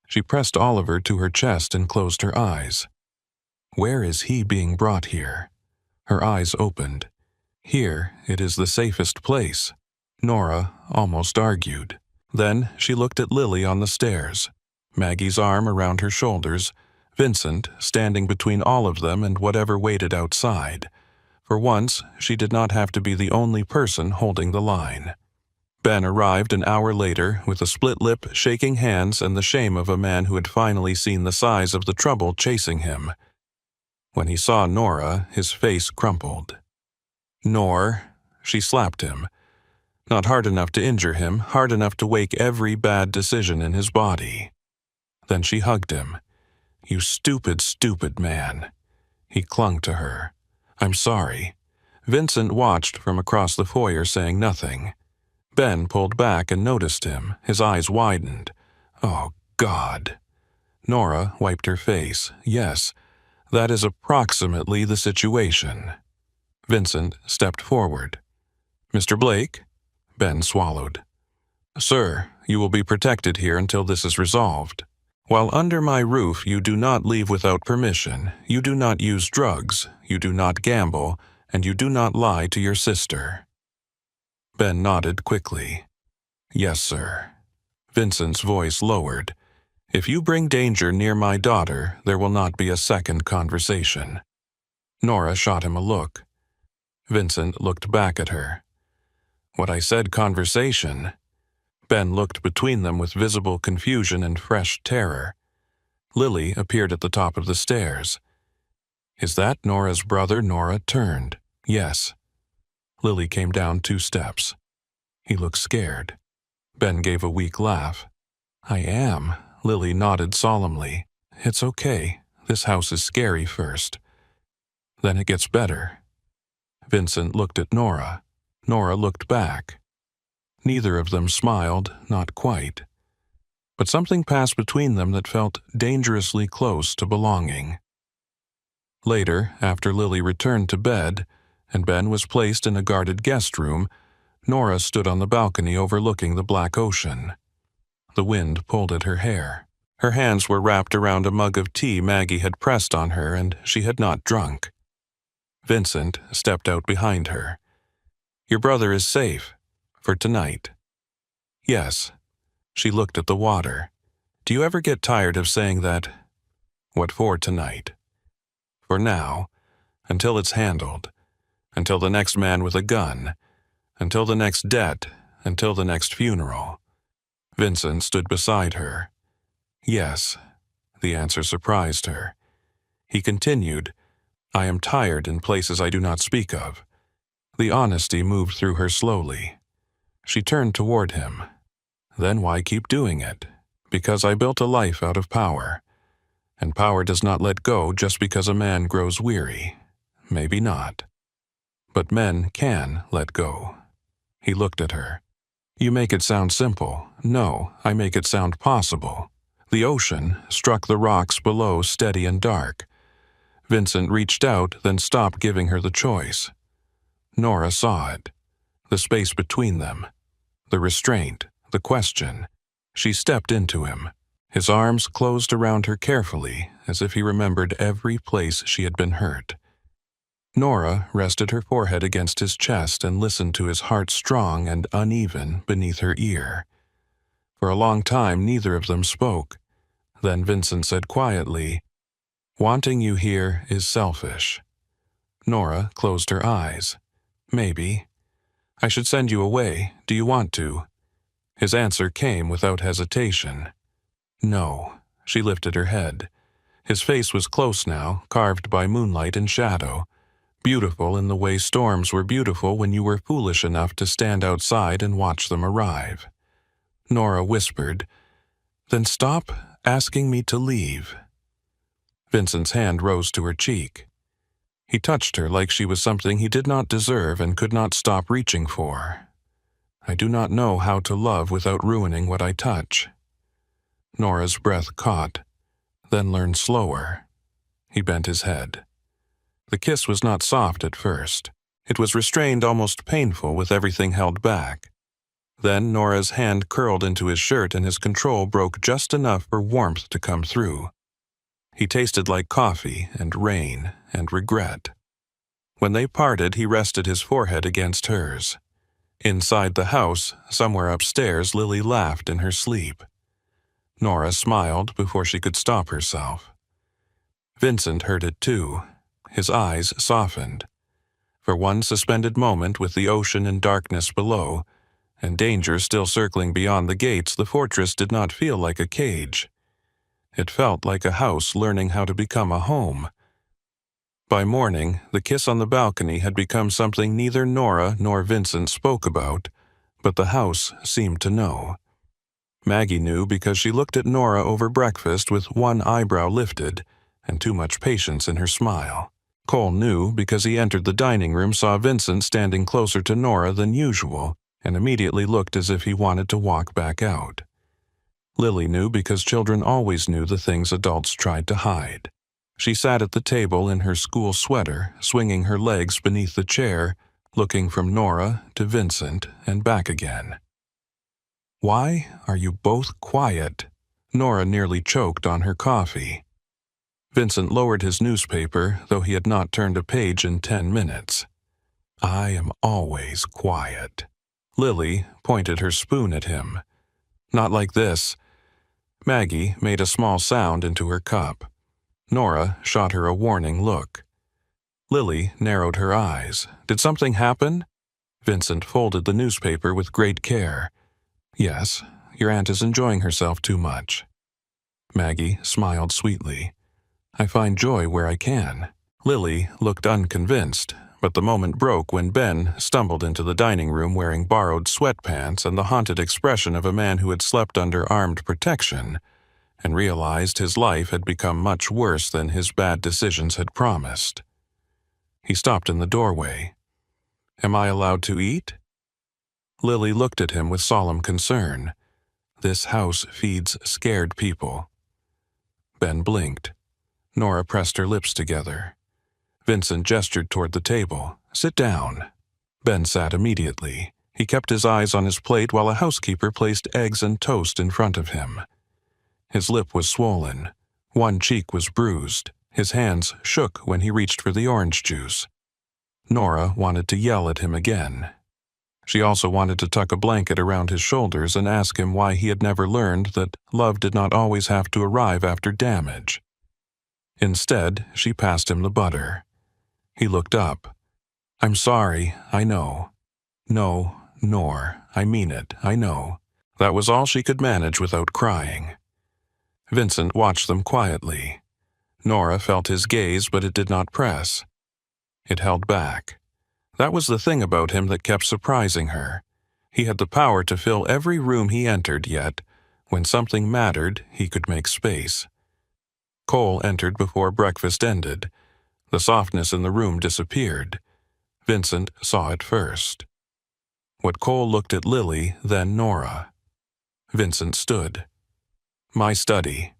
She pressed Oliver to her chest and closed her eyes. "Where is he being brought here?" Her eyes opened. "Here, it is the safest place," Nora almost argued. Then she looked at Lily on the stairs, Maggie's arm around her shoulders, Vincent standing between all of them and whatever waited outside. For once, she did not have to be the only person holding the line. Ben arrived an hour later with a split lip, shaking hands, and the shame of a man who had finally seen the size of the trouble chasing him. When he saw Nora, his face crumpled. "Nor," she slapped him. Not hard enough to injure him, hard enough to wake every bad decision in his body. Then she hugged him. "You stupid, stupid man." He clung to her. "I'm sorry." Vincent watched from across the foyer, saying nothing. Ben pulled back and noticed him. His eyes widened. "Oh, God." Nora wiped her face. "Yes, that is approximately the situation." Vincent stepped forward. "Mr. Blake?" Ben swallowed. "Sir, you will be protected here until this is resolved. While under my roof, you do not leave without permission, you do not use drugs, you do not gamble, and you do not lie to your sister." Ben nodded quickly. "Yes, sir." Vincent's voice lowered. "If you bring danger near my daughter, there will not be a second conversation." Nora shot him a look. Vincent looked back at her. "What I said conversation?" Ben looked between them with visible confusion and fresh terror. Lily appeared at the top of the stairs. "Is that Nora's brother?" Nora turned. "Yes." Lily came down 2 steps. He looked scared. Ben gave a weak laugh. "I am." Lily nodded solemnly. "It's okay. This house is scary first. Then it gets better." Vincent looked at Nora. Nora looked back. Neither of them smiled, not quite. But something passed between them that felt dangerously close to belonging. Later, after Lily returned to bed, and Ben was placed in a guarded guest room, Nora stood on the balcony overlooking the black ocean. The wind pulled at her hair. Her hands were wrapped around a mug of tea Maggie had pressed on her, and she had not drunk. Vincent stepped out behind her. "Your brother is safe. For tonight." "Yes." She looked at the water. "Do you ever get tired of saying that?" "What for tonight?" "For now. Until it's handled. Until the next man with a gun. Until the next debt. Until the next funeral." Vincent stood beside her. "Yes." The answer surprised her. He continued, "I am tired in places I do not speak of." The honesty moved through her slowly. She turned toward him. "Then why keep doing it?" "Because I built a life out of power. And power does not let go just because a man grows weary. Maybe not. But men can let go." He looked at her. "You make it sound simple. No, I make it sound possible." The ocean struck the rocks below steady and dark. Vincent reached out, then stopped giving her the choice. Nora saw it. The space between them. The restraint. The question. She stepped into him. His arms closed around her carefully, as if he remembered every place she had been hurt. Nora rested her forehead against his chest and listened to his heart strong and uneven beneath her ear. For a long time neither of them spoke. Then Vincent said quietly, "Wanting you here is selfish." Nora closed her eyes. "Maybe. I should send you away. Do you want to?" His answer came without hesitation. "No." She lifted her head. His face was close now, carved by moonlight and shadow. Beautiful in the way storms were beautiful when you were foolish enough to stand outside and watch them arrive. Nora whispered, "Then stop asking me to leave." Vincent's hand rose to her cheek. He touched her like she was something he did not deserve and could not stop reaching for. "I do not know how to love without ruining what I touch." Nora's breath caught, then learned slower. He bent his head. The kiss was not soft at first. It was restrained, almost painful, with everything held back. Then Nora's hand curled into his shirt and his control broke just enough for warmth to come through. He tasted like coffee and rain and regret. When they parted, he rested his forehead against hers. Inside the house, somewhere upstairs, Lily laughed in her sleep. Nora smiled before she could stop herself. Vincent heard it too. His eyes softened. For one suspended moment, with the ocean and darkness below, and danger still circling beyond the gates, the fortress did not feel like a cage. It felt like a house learning how to become a home. By morning, the kiss on the balcony had become something neither Nora nor Vincent spoke about, but the house seemed to know. Maggie knew because she looked at Nora over breakfast with one eyebrow lifted and too much patience in her smile. Cole knew because he entered the dining room, saw Vincent standing closer to Nora than usual, and immediately looked as if he wanted to walk back out. Lily knew because children always knew the things adults tried to hide. She sat at the table in her school sweater, swinging her legs beneath the chair, looking from Nora to Vincent and back again. "Why are you both quiet?" Nora nearly choked on her coffee. Vincent lowered his newspaper, though he had not turned a page in 10 minutes. "I am always quiet." Lily pointed her spoon at him. "Not like this." Maggie made a small sound into her cup. Nora shot her a warning look. Lily narrowed her eyes. "Did something happen?" Vincent folded the newspaper with great care. "Yes, your aunt is enjoying herself too much." Maggie smiled sweetly. "I find joy where I can." Lily looked unconvinced, but the moment broke when Ben stumbled into the dining room wearing borrowed sweatpants and the haunted expression of a man who had slept under armed protection and realized his life had become much worse than his bad decisions had promised. He stopped in the doorway. "Am I allowed to eat?" Lily looked at him with solemn concern. "This house feeds scared people." Ben blinked. Nora pressed her lips together. Vincent gestured toward the table. "Sit down." Ben sat immediately. He kept his eyes on his plate while a housekeeper placed eggs and toast in front of him. His lip was swollen. One cheek was bruised. His hands shook when he reached for the orange juice. Nora wanted to yell at him again. She also wanted to tuck a blanket around his shoulders and ask him why he had never learned that love did not always have to arrive after damage. Instead, she passed him the butter. He looked up. "I'm sorry, I know." "No, Nor, I mean it, I know." That was all she could manage without crying. Vincent watched them quietly. Nora felt his gaze, but it did not press. It held back. That was the thing about him that kept surprising her. He had the power to fill every room he entered, yet, when something mattered, he could make space. Cole entered before breakfast ended. The softness in the room disappeared. Vincent saw it first. What Cole looked at Lily, then Nora. Vincent stood. "My study."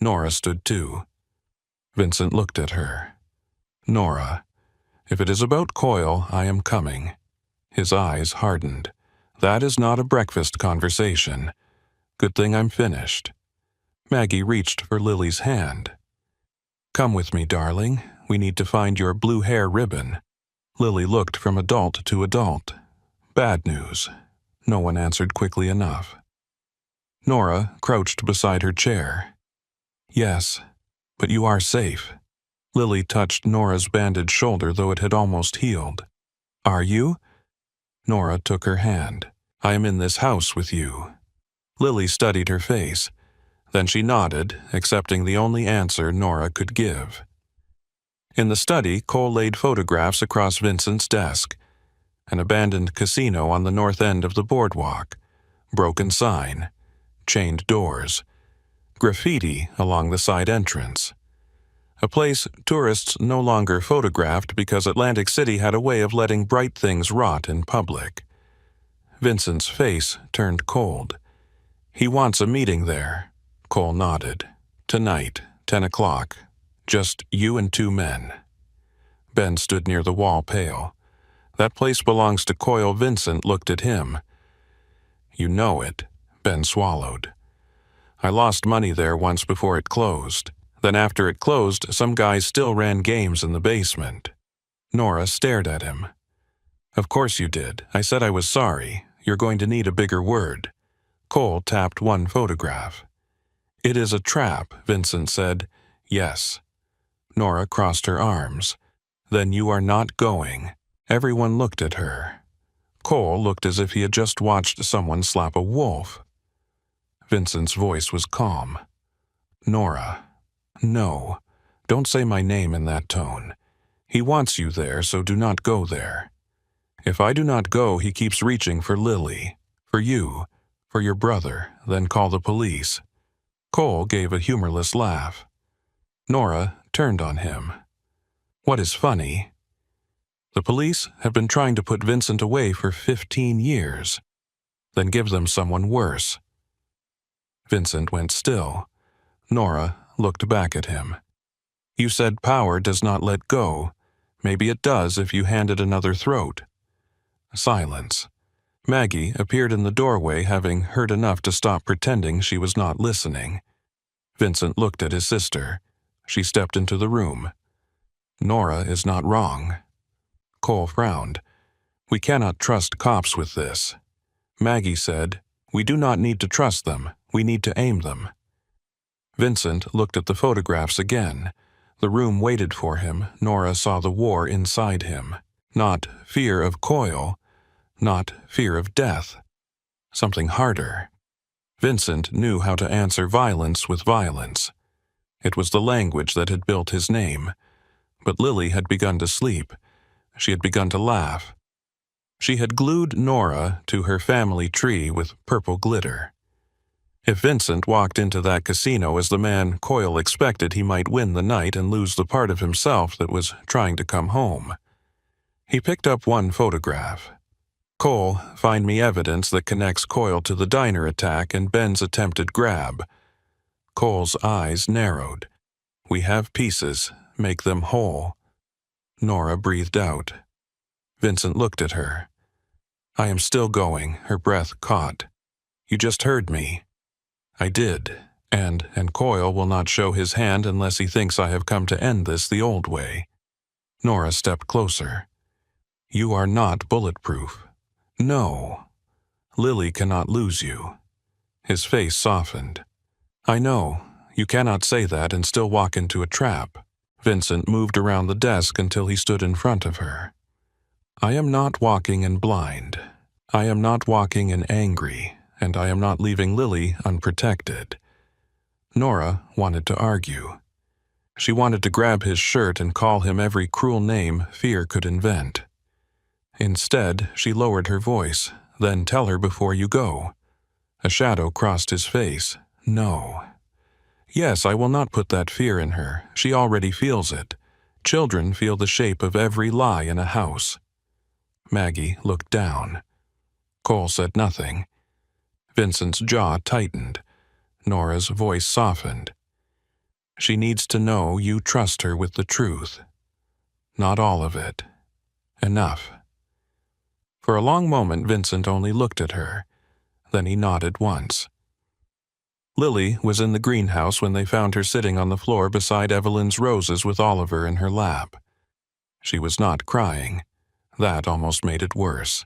Nora stood too. Vincent looked at her. "Nora, if it is about Coyle, I am coming." His eyes hardened. "That is not a breakfast conversation. Good thing I'm finished." Maggie reached for Lily's hand. "Come with me, darling. We need to find your blue hair ribbon." Lily looked from adult to adult. Bad news. No one answered quickly enough. Nora crouched beside her chair. "Yes, but you are safe." Lily touched Nora's bandaged shoulder, though it had almost healed. "Are you?" Nora took her hand. "I am in this house with you." Lily studied her face. Then she nodded, accepting the only answer Nora could give. In the study, Cole laid photographs across Vincent's desk. An abandoned casino on the north end of the boardwalk. Broken sign. Chained doors. Graffiti along the side entrance. A place tourists no longer photographed because Atlantic City had a way of letting bright things rot in public. Vincent's face turned cold. "He wants a meeting there." Cole nodded. "Tonight, 10 o'clock. Just you and 2 men." Ben stood near the wall, pale. "That place belongs to Coyle." Vincent looked at him. "You know it." Ben swallowed. "I lost money there once before it closed. Then after it closed, some guys still ran games in the basement." Nora stared at him. "Of course you did. I said I was sorry. You're going to need a bigger word." Cole tapped one photograph. "It is a trap," Vincent said. "Yes." Nora crossed her arms. "Then you are not going." Everyone looked at her. Cole looked as if he had just watched someone slap a wolf. Vincent's voice was calm. "Nora, no. Don't say my name in that tone. He wants you there, so do not go there. If I do not go, he keeps reaching for Lily, for you, for your brother, then call the police." Cole gave a humorless laugh. Nora turned on him. "What is funny? The police have been trying to put Vincent away for 15 years. Then give them someone worse." Vincent went still. Nora looked back at him. You said power does not let go. Maybe it does if you hand it another throat. Silence. Maggie appeared in the doorway, having heard enough to stop pretending she was not listening. Vincent looked at his sister. She stepped into the room. Nora is not wrong. Cole frowned. We cannot trust cops with this. Maggie said, We do not need to trust them. We need to aim them. Vincent looked at the photographs again. The room waited for him. Nora saw the war inside him. Not fear of Coyle. Not fear of death. Something harder. Vincent knew how to answer violence with violence. It was the language that had built his name. But Lily had begun to sleep. She had begun to laugh. She had glued Nora to her family tree with purple glitter. If Vincent walked into that casino as the man Coyle expected, he might win the night and lose the part of himself that was trying to come home. He picked up one photograph. Cole, find me evidence that connects Coyle to the diner attack and Ben's attempted grab. Cole's eyes narrowed. We have pieces. Make them whole. Nora breathed out. Vincent looked at her. I am still going, her breath caught. You just heard me. I did, and Coyle will not show his hand unless he thinks I have come to end this the old way. Nora stepped closer. You are not bulletproof. No. Lily cannot lose you. His face softened. I know. You cannot say that and still walk into a trap. Vincent moved around the desk until he stood in front of her. I am not walking in blind. I am not walking in angry, and I am not leaving Lily unprotected. Nora wanted to argue. She wanted to grab his shirt and call him every cruel name fear could invent. Instead, she lowered her voice. Then tell her before you go. A shadow crossed his face. No. Yes, I will not put that fear in her. She already feels it. Children feel the shape of every lie in a house. Maggie looked down. Cole said nothing. Vincent's jaw tightened. Nora's voice softened. She needs to know you trust her with the truth. Not all of it. Enough. For a long moment, Vincent only looked at her. Then he nodded once. Lily was in the greenhouse when they found her sitting on the floor beside Evelyn's roses with Oliver in her lap. She was not crying. That almost made it worse.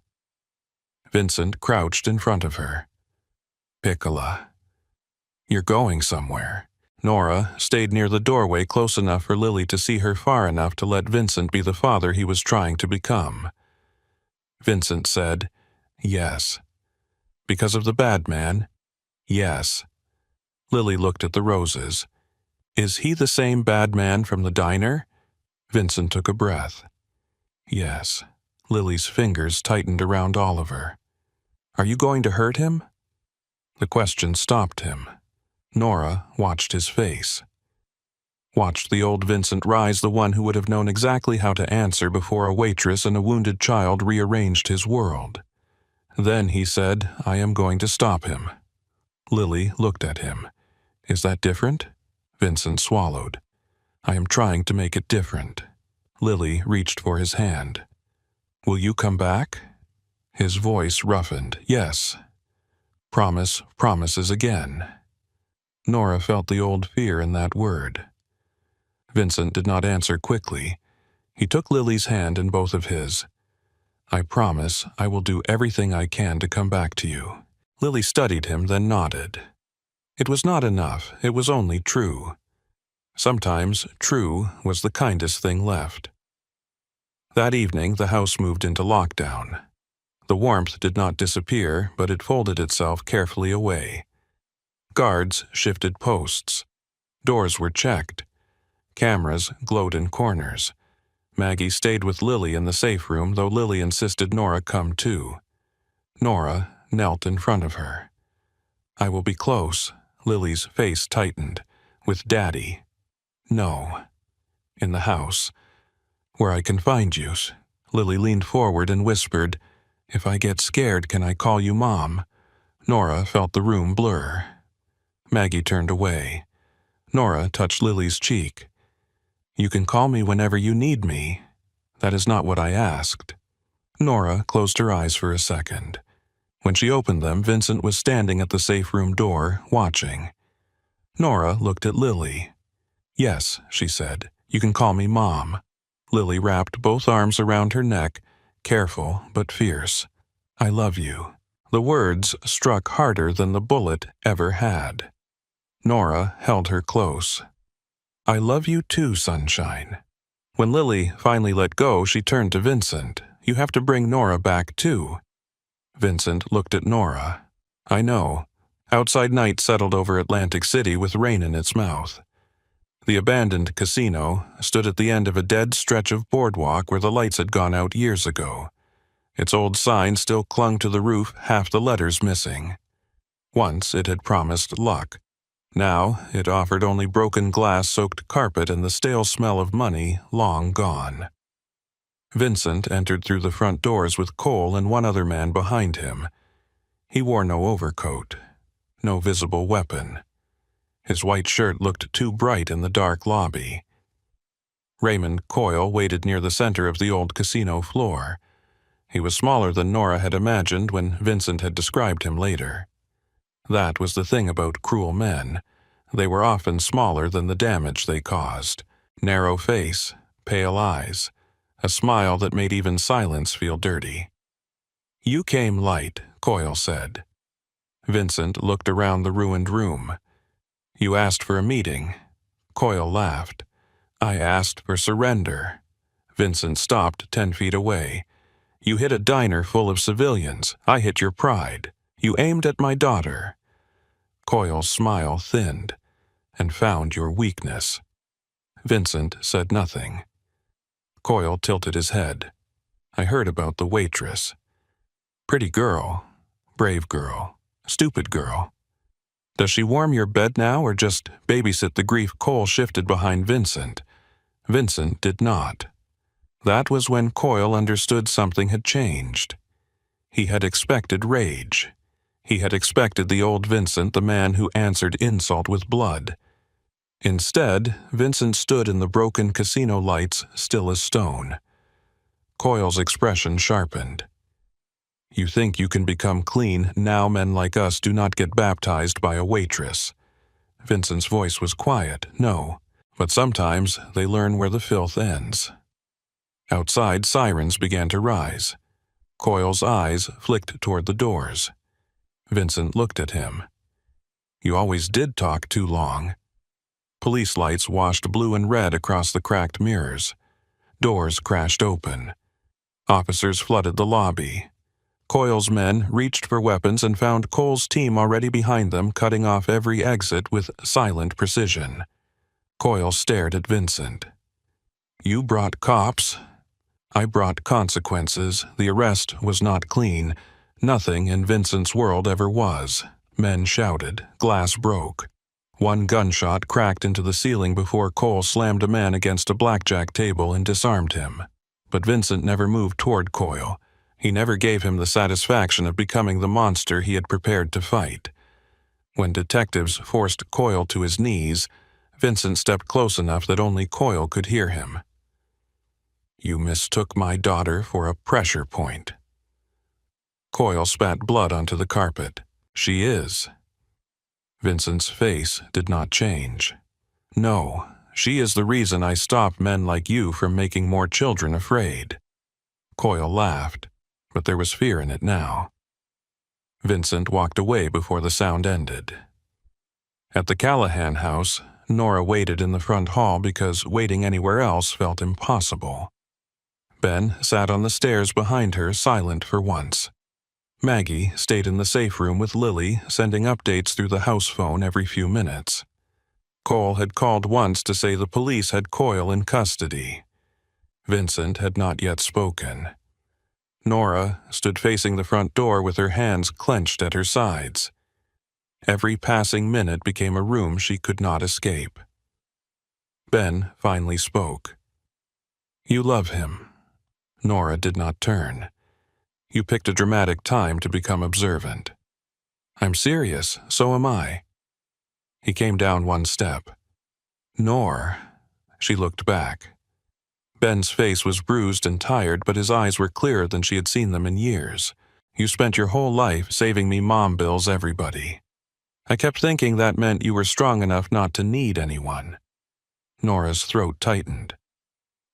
Vincent crouched in front of her. Piccola. You're going somewhere. Nora stayed near the doorway close enough for Lily to see her far enough to let Vincent be the father he was trying to become. Vincent said, Yes. Because of the bad man? Yes. Lily looked at the roses. Is he the same bad man from the diner? Vincent took a breath. Yes. Lily's fingers tightened around Oliver. Are you going to hurt him? The question stopped him. Nora watched his face. Watched the old Vincent rise, the one who would have known exactly how to answer before a waitress and a wounded child rearranged his world. Then he said, I am going to stop him. Lily looked at him. Is that different? Vincent swallowed. I am trying to make it different. Lily reached for his hand. Will you come back? His voice roughened. Yes. Promise promises again. Nora felt the old fear in that word. Vincent did not answer quickly. He took Lily's hand in both of his. I promise I will do everything I can to come back to you. Lily studied him, then nodded. It was not enough. It was only true. Sometimes true was the kindest thing left. That evening, the house moved into lockdown. The warmth did not disappear, but it folded itself carefully away. Guards shifted posts. Doors were checked. Cameras glowed in corners. Maggie stayed with Lily in the safe room, though Lily insisted Nora come too. Nora knelt in front of her. I will be close. Lily's face tightened. With Daddy. No. In the house. Where I can find you. Lily leaned forward and whispered, If I get scared, can I call you Mom? Nora felt the room blur. Maggie turned away. Nora touched Lily's cheek. You can call me whenever you need me. That is not what I asked. Nora closed her eyes for a second. When she opened them, Vincent was standing at the safe room door, watching. Nora looked at Lily. Yes, she said, you can call me Mom. Lily wrapped both arms around her neck, careful but fierce. I love you. The words struck harder than the bullet ever had. Nora held her close. I love you too, sunshine. When Lily finally let go, she turned to Vincent. You have to bring Nora back too. Vincent looked at Nora. I know. Outside night settled over Atlantic City with rain in its mouth. The abandoned casino stood at the end of a dead stretch of boardwalk where the lights had gone out years ago. Its old sign still clung to the roof, half the letters missing. Once it had promised luck. Now it offered only broken glass-soaked carpet and the stale smell of money long gone. Vincent entered through the front doors with Cole and one other man behind him. He wore no overcoat, no visible weapon. His white shirt looked too bright in the dark lobby. Raymond Coyle waited near the center of the old casino floor. He was smaller than Nora had imagined when Vincent had described him later. That was the thing about cruel men. They were often smaller than the damage they caused. Narrow face, pale eyes, a smile that made even silence feel dirty. You came light, Coyle said. Vincent looked around the ruined room. You asked for a meeting. Coyle laughed. I asked for surrender. Vincent stopped 10 feet away. You hit a diner full of civilians. I hit your pride. You aimed at my daughter. Coyle's smile thinned and found your weakness. Vincent said nothing. Coyle tilted his head. I heard about the waitress. Pretty girl, brave girl, stupid girl. Does she warm your bed now or just babysit the grief? Cole shifted behind Vincent. Vincent did not. That was when Coyle understood something had changed. He had expected rage. He had expected the old Vincent, the man who answered insult with blood. Instead, Vincent stood in the broken casino lights, still as stone. Coyle's expression sharpened. You think you can become clean, now men like us do not get baptized by a waitress. Vincent's voice was quiet, no, but sometimes they learn where the filth ends. Outside, sirens began to rise. Coyle's eyes flicked toward the doors. Vincent looked at him. You always did talk too long. Police lights washed blue and red across the cracked mirrors. Doors crashed open. Officers flooded the lobby. Coyle's men reached for weapons and found Cole's team already behind them, cutting off every exit with silent precision. Coyle stared at Vincent. You brought cops. I brought consequences. The arrest was not clean. Nothing in Vincent's world ever was. Men shouted. Glass broke. One gunshot cracked into the ceiling before Cole slammed a man against a blackjack table and disarmed him. But Vincent never moved toward Coyle. He never gave him the satisfaction of becoming the monster he had prepared to fight. When detectives forced Coyle to his knees, Vincent stepped close enough that only Coyle could hear him. You mistook my daughter for a pressure point. Coyle spat blood onto the carpet. She is. Vincent's face did not change. No, she is the reason I stop men like you from making more children afraid. Coyle laughed, but there was fear in it now. Vincent walked away before the sound ended. At the Callahan house, Nora waited in the front hall because waiting anywhere else felt impossible. Ben sat on the stairs behind her, silent for once. Maggie stayed in the safe room with Lily, sending updates through the house phone every few minutes. Cole had called once to say the police had Coyle in custody. Vincent had not yet spoken. Nora stood facing the front door with her hands clenched at her sides. Every passing minute became a room she could not escape. Ben finally spoke. You love him. Nora did not turn. You picked a dramatic time to become observant. I'm serious, so am I. He came down one step. Nor, She looked back. Ben's face was bruised and tired, but his eyes were clearer than she had seen them in years. You spent your whole life saving me mom bills, everybody. I kept thinking that meant you were strong enough not to need anyone. Nora's throat tightened.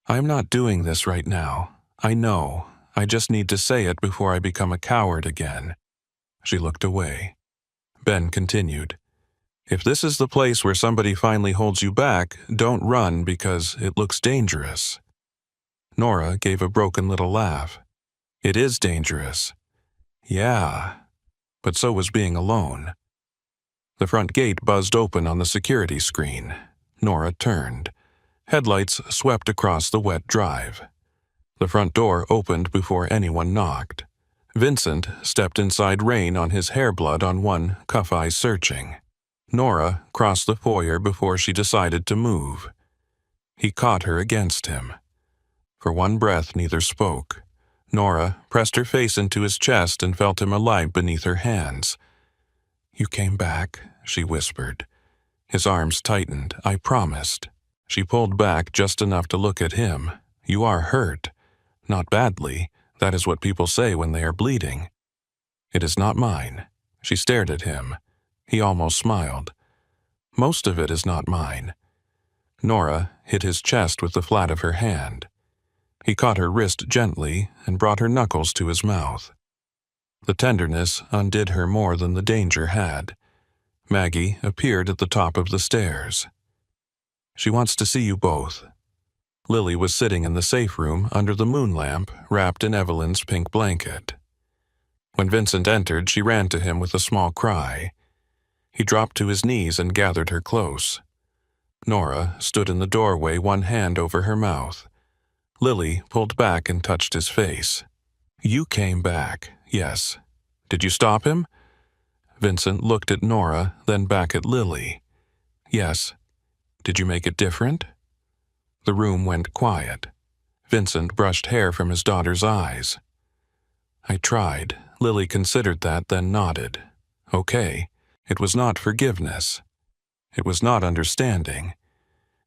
I'm not doing this right now. I know. I just need to say it before I become a coward again. She looked away. Ben continued. If this is the place where somebody finally holds you back, don't run because it looks dangerous. Nora gave a broken little laugh. It is dangerous. Yeah, but so was being alone. The front gate buzzed open on the security screen. Nora turned. Headlights swept across the wet drive. The front door opened before anyone knocked. Vincent stepped inside rain on his hair blood on one, cuff eyes searching. Nora crossed the foyer before she decided to move. He caught her against him. For one breath, neither spoke. Nora pressed her face into his chest and felt him alive beneath her hands. You came back, she whispered. His arms tightened. I promised. She pulled back just enough to look at him. You are hurt. Not badly. That is what people say when they are bleeding. It is not mine. She stared at him. He almost smiled. Most of it is not mine. Nora hit his chest with the flat of her hand. He caught her wrist gently and brought her knuckles to his mouth. The tenderness undid her more than the danger had. Maggie appeared at the top of the stairs. She wants to see you both. Lily was sitting in the safe room under the moon lamp, wrapped in Evelyn's pink blanket. When Vincent entered, she ran to him with a small cry. He dropped to his knees and gathered her close. Nora stood in the doorway, one hand over her mouth. Lily pulled back and touched his face. You came back, yes. Did you stop him? Vincent looked at Nora, then back at Lily. Yes. Did you make it different? The room went quiet. Vincent brushed hair from his daughter's eyes. I tried. Lily considered that, then nodded. Okay. It was not forgiveness. It was not understanding.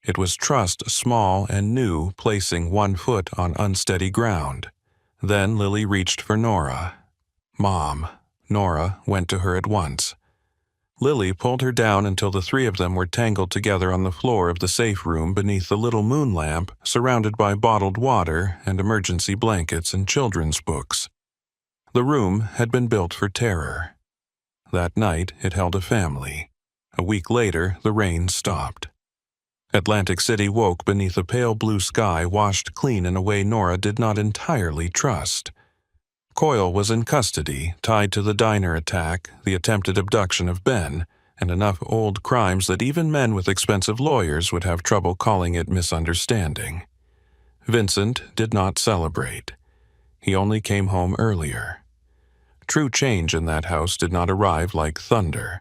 It was trust, small and new, placing one foot on unsteady ground. Then Lily reached for Nora. Mom. Nora went to her at once. Lily pulled her down until the three of them were tangled together on the floor of the safe room beneath the little moon lamp, surrounded by bottled water and emergency blankets and children's books. The room had been built for terror. That night it held a family. A week later, the rain stopped. Atlantic City woke beneath a pale blue sky washed clean in a way Nora did not entirely trust. Coyle was in custody, tied to the diner attack, the attempted abduction of Ben, and enough old crimes that even men with expensive lawyers would have trouble calling it misunderstanding. Vincent did not celebrate. He only came home earlier. True change in that house did not arrive like thunder.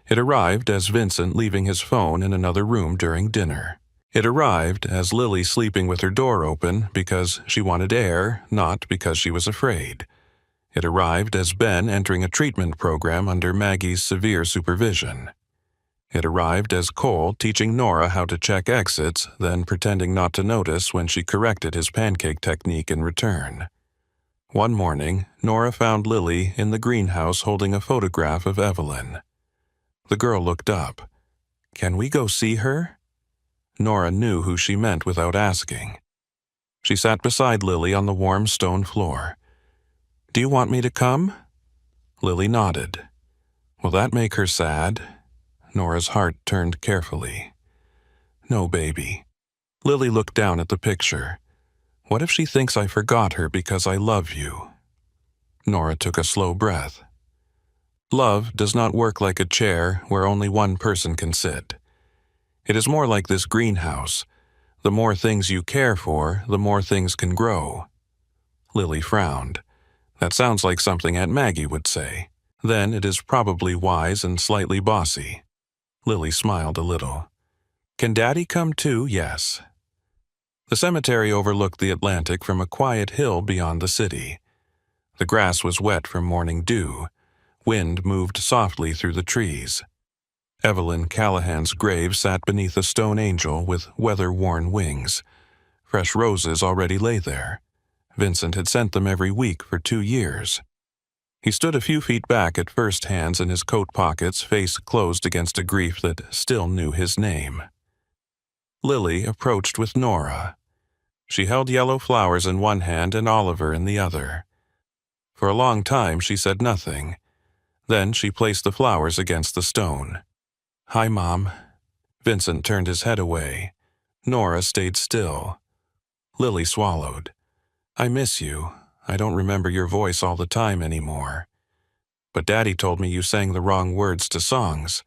It arrived as Vincent leaving his phone in another room during dinner. It arrived as Lily sleeping with her door open because she wanted air, not because she was afraid. It arrived as Ben entering a treatment program under Maggie's severe supervision. It arrived as Cole teaching Nora how to check exits, then pretending not to notice when she corrected his pancake technique in return. One morning, Nora found Lily in the greenhouse holding a photograph of Evelyn. The girl looked up. Can we go see her? Nora knew who she meant without asking. She sat beside Lily on the warm stone floor. Do you want me to come? Lily nodded. Will that make her sad? Nora's heart turned carefully. No, baby. Lily looked down at the picture. What if she thinks I forgot her because I love you? Nora took a slow breath. Love does not work like a chair where only one person can sit. It is more like this greenhouse. The more things you care for, the more things can grow. Lily frowned. That sounds like something Aunt Maggie would say. Then it is probably wise and slightly bossy. Lily smiled a little. Can Daddy come too? Yes. The cemetery overlooked the Atlantic from a quiet hill beyond the city. The grass was wet from morning dew. Wind moved softly through the trees. Evelyn Callahan's grave sat beneath a stone angel with weather-worn wings. Fresh roses already lay there. Vincent had sent them every week for 2 years. He stood a few feet back at first, hands in his coat pockets, face closed against a grief that still knew his name. Lily approached with Nora. She held yellow flowers in one hand and Oliver in the other. For a long time she said nothing. Then she placed the flowers against the stone. "Hi, Mom." Vincent turned his head away. Nora stayed still. Lily swallowed. "I miss you. I don't remember your voice all the time anymore. But Daddy told me you sang the wrong words to songs.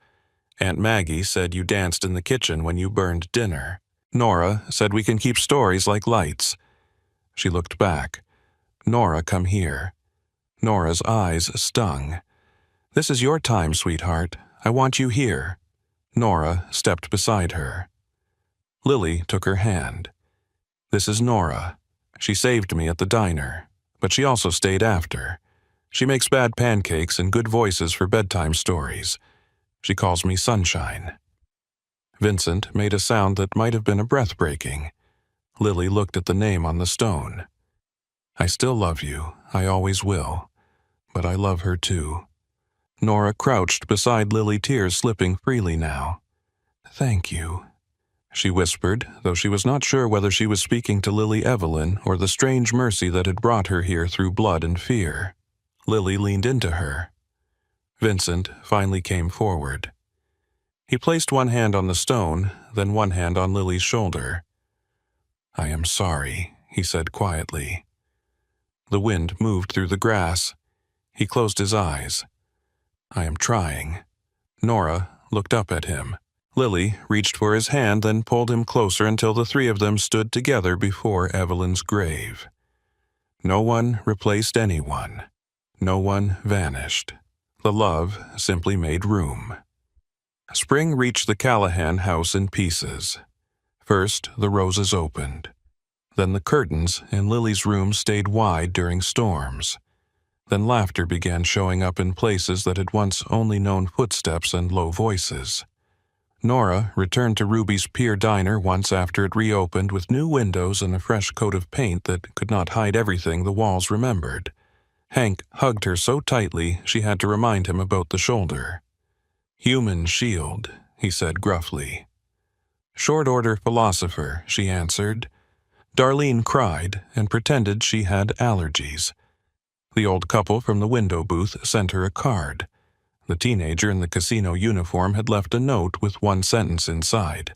Aunt Maggie said you danced in the kitchen when you burned dinner. Nora said we can keep stories like lights." She looked back. "Nora, come here." Nora's eyes stung. "This is your time, sweetheart. I want you here." Nora stepped beside her. Lily took her hand. "This is Nora. She saved me at the diner, but she also stayed after. She makes bad pancakes and good voices for bedtime stories. She calls me Sunshine." Vincent made a sound that might have been a breath-breaking. Lily looked at the name on the stone. "I still love you. I always will. But I love her too." Nora crouched beside Lily, tears slipping freely now. "Thank you," she whispered, though she was not sure whether she was speaking to Lily Evelyn or the strange mercy that had brought her here through blood and fear. Lily leaned into her. Vincent finally came forward. He placed one hand on the stone, then one hand on Lily's shoulder. "I am sorry," he said quietly. The wind moved through the grass. He closed his eyes. "I am trying." Nora looked up at him. Lily reached for his hand, then pulled him closer until the three of them stood together before Evelyn's grave. No one replaced anyone. No one vanished. The love simply made room. Spring reached the Callahan house in pieces. First, the roses opened. Then the curtains in Lily's room stayed wide during storms. Then laughter began showing up in places that had once only known footsteps and low voices. Nora returned to Ruby's Pier Diner once after it reopened with new windows and a fresh coat of paint that could not hide everything the walls remembered. Hank hugged her so tightly she had to remind him about the shoulder. "Human shield," he said gruffly. "Short order philosopher," she answered. Darlene cried and pretended she had allergies. The old couple from the window booth sent her a card. The teenager in the casino uniform had left a note with one sentence inside.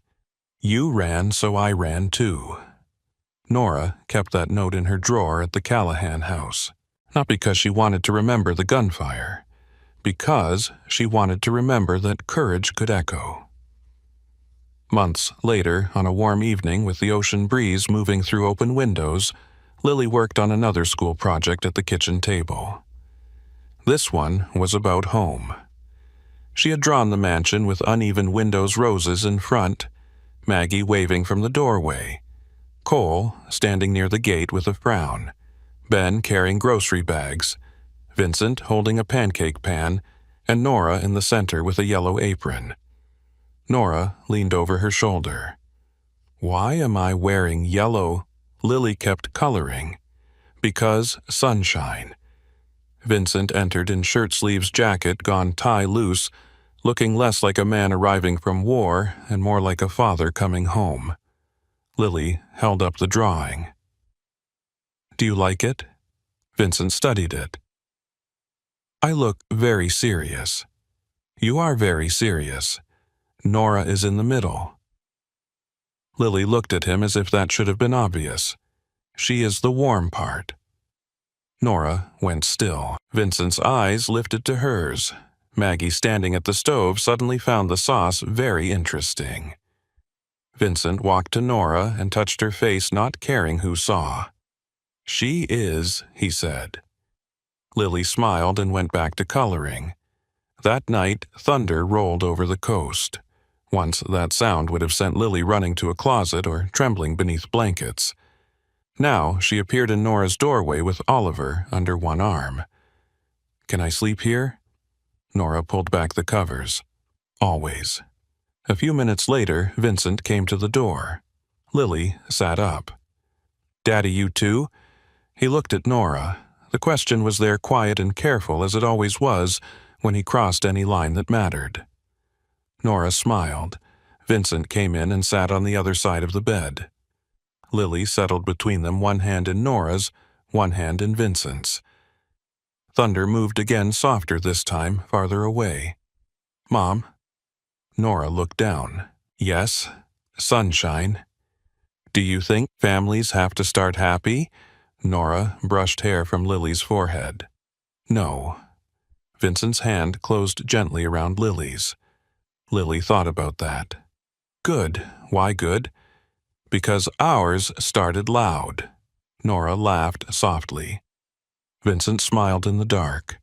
"You ran, so I ran too." Nora kept that note in her drawer at the Callahan house. Not because she wanted to remember the gunfire. Because she wanted to remember that courage could echo. Months later, on a warm evening with the ocean breeze moving through open windows, Lily worked on another school project at the kitchen table. This one was about home. She had drawn the mansion with uneven windows, roses in front, Maggie waving from the doorway, Cole standing near the gate with a frown, Ben carrying grocery bags, Vincent holding a pancake pan, and Nora in the center with a yellow apron. Nora leaned over her shoulder. "Why am I wearing yellow?" Lily kept coloring. "Because sunshine." Vincent entered in shirt-sleeves jacket gone tie loose, looking less like a man arriving from war and more like a father coming home. Lily held up the drawing. "Do you like it?" Vincent studied it. "I look very serious." "You are very serious. Nora is in the middle." Lily looked at him as if that should have been obvious. "She is the warm part." Nora went still. Vincent's eyes lifted to hers. Maggie, standing at the stove, suddenly found the sauce very interesting. Vincent walked to Nora and touched her face, not caring who saw. "She is," he said. Lily smiled and went back to coloring. That night, thunder rolled over the coast. Once that sound would have sent Lily running to a closet or trembling beneath blankets. Now she appeared in Nora's doorway with Oliver under one arm. "Can I sleep here?" Nora pulled back the covers. Always. A few minutes later, Vincent came to the door. Lily sat up. "Daddy, you too?" He looked at Nora. The question was there quiet and careful as it always was when he crossed any line that mattered. Nora smiled. Vincent came in and sat on the other side of the bed. Lily settled between them, one hand in Nora's, one hand in Vincent's. Thunder moved again, softer this time, farther away. "Mom?" Nora looked down. "Yes, sunshine." "Do you think families have to start happy?" Nora brushed hair from Lily's forehead. "No." Vincent's hand closed gently around Lily's. Lily thought about that. "Good. Why good?" "Because ours started loud." Nora laughed softly. Vincent smiled in the dark.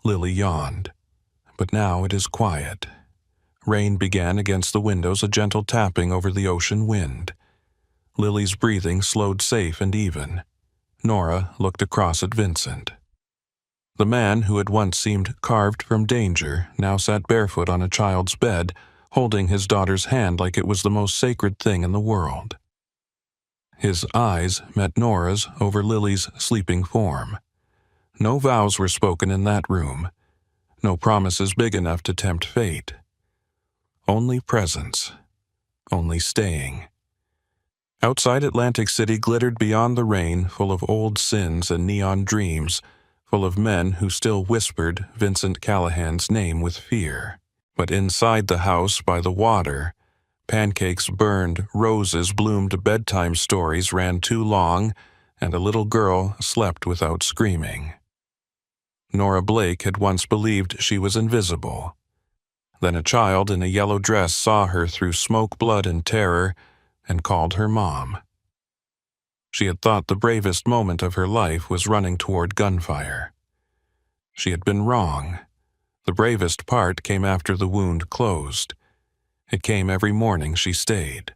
Lily yawned. "But now it is quiet." Rain began against the windows, a gentle tapping over the ocean wind. Lily's breathing slowed safe and even. Nora looked across at Vincent. The man who had once seemed carved from danger now sat barefoot on a child's bed, holding his daughter's hand like it was the most sacred thing in the world. His eyes met Nora's over Lily's sleeping form. No vows were spoken in that room. No promises big enough to tempt fate. Only presence. Only staying. Outside Atlantic City glittered beyond the rain, full of old sins and neon dreams, full of men who still whispered Vincent Callahan's name with fear. But inside the house by the water, pancakes burned, roses bloomed, bedtime stories ran too long, and a little girl slept without screaming. Nora Blake had once believed she was invisible. Then a child in a yellow dress saw her through smoke, blood, and terror, and called her Mom. She had thought the bravest moment of her life was running toward gunfire. She had been wrong. The bravest part came after the wound closed. It came every morning she stayed.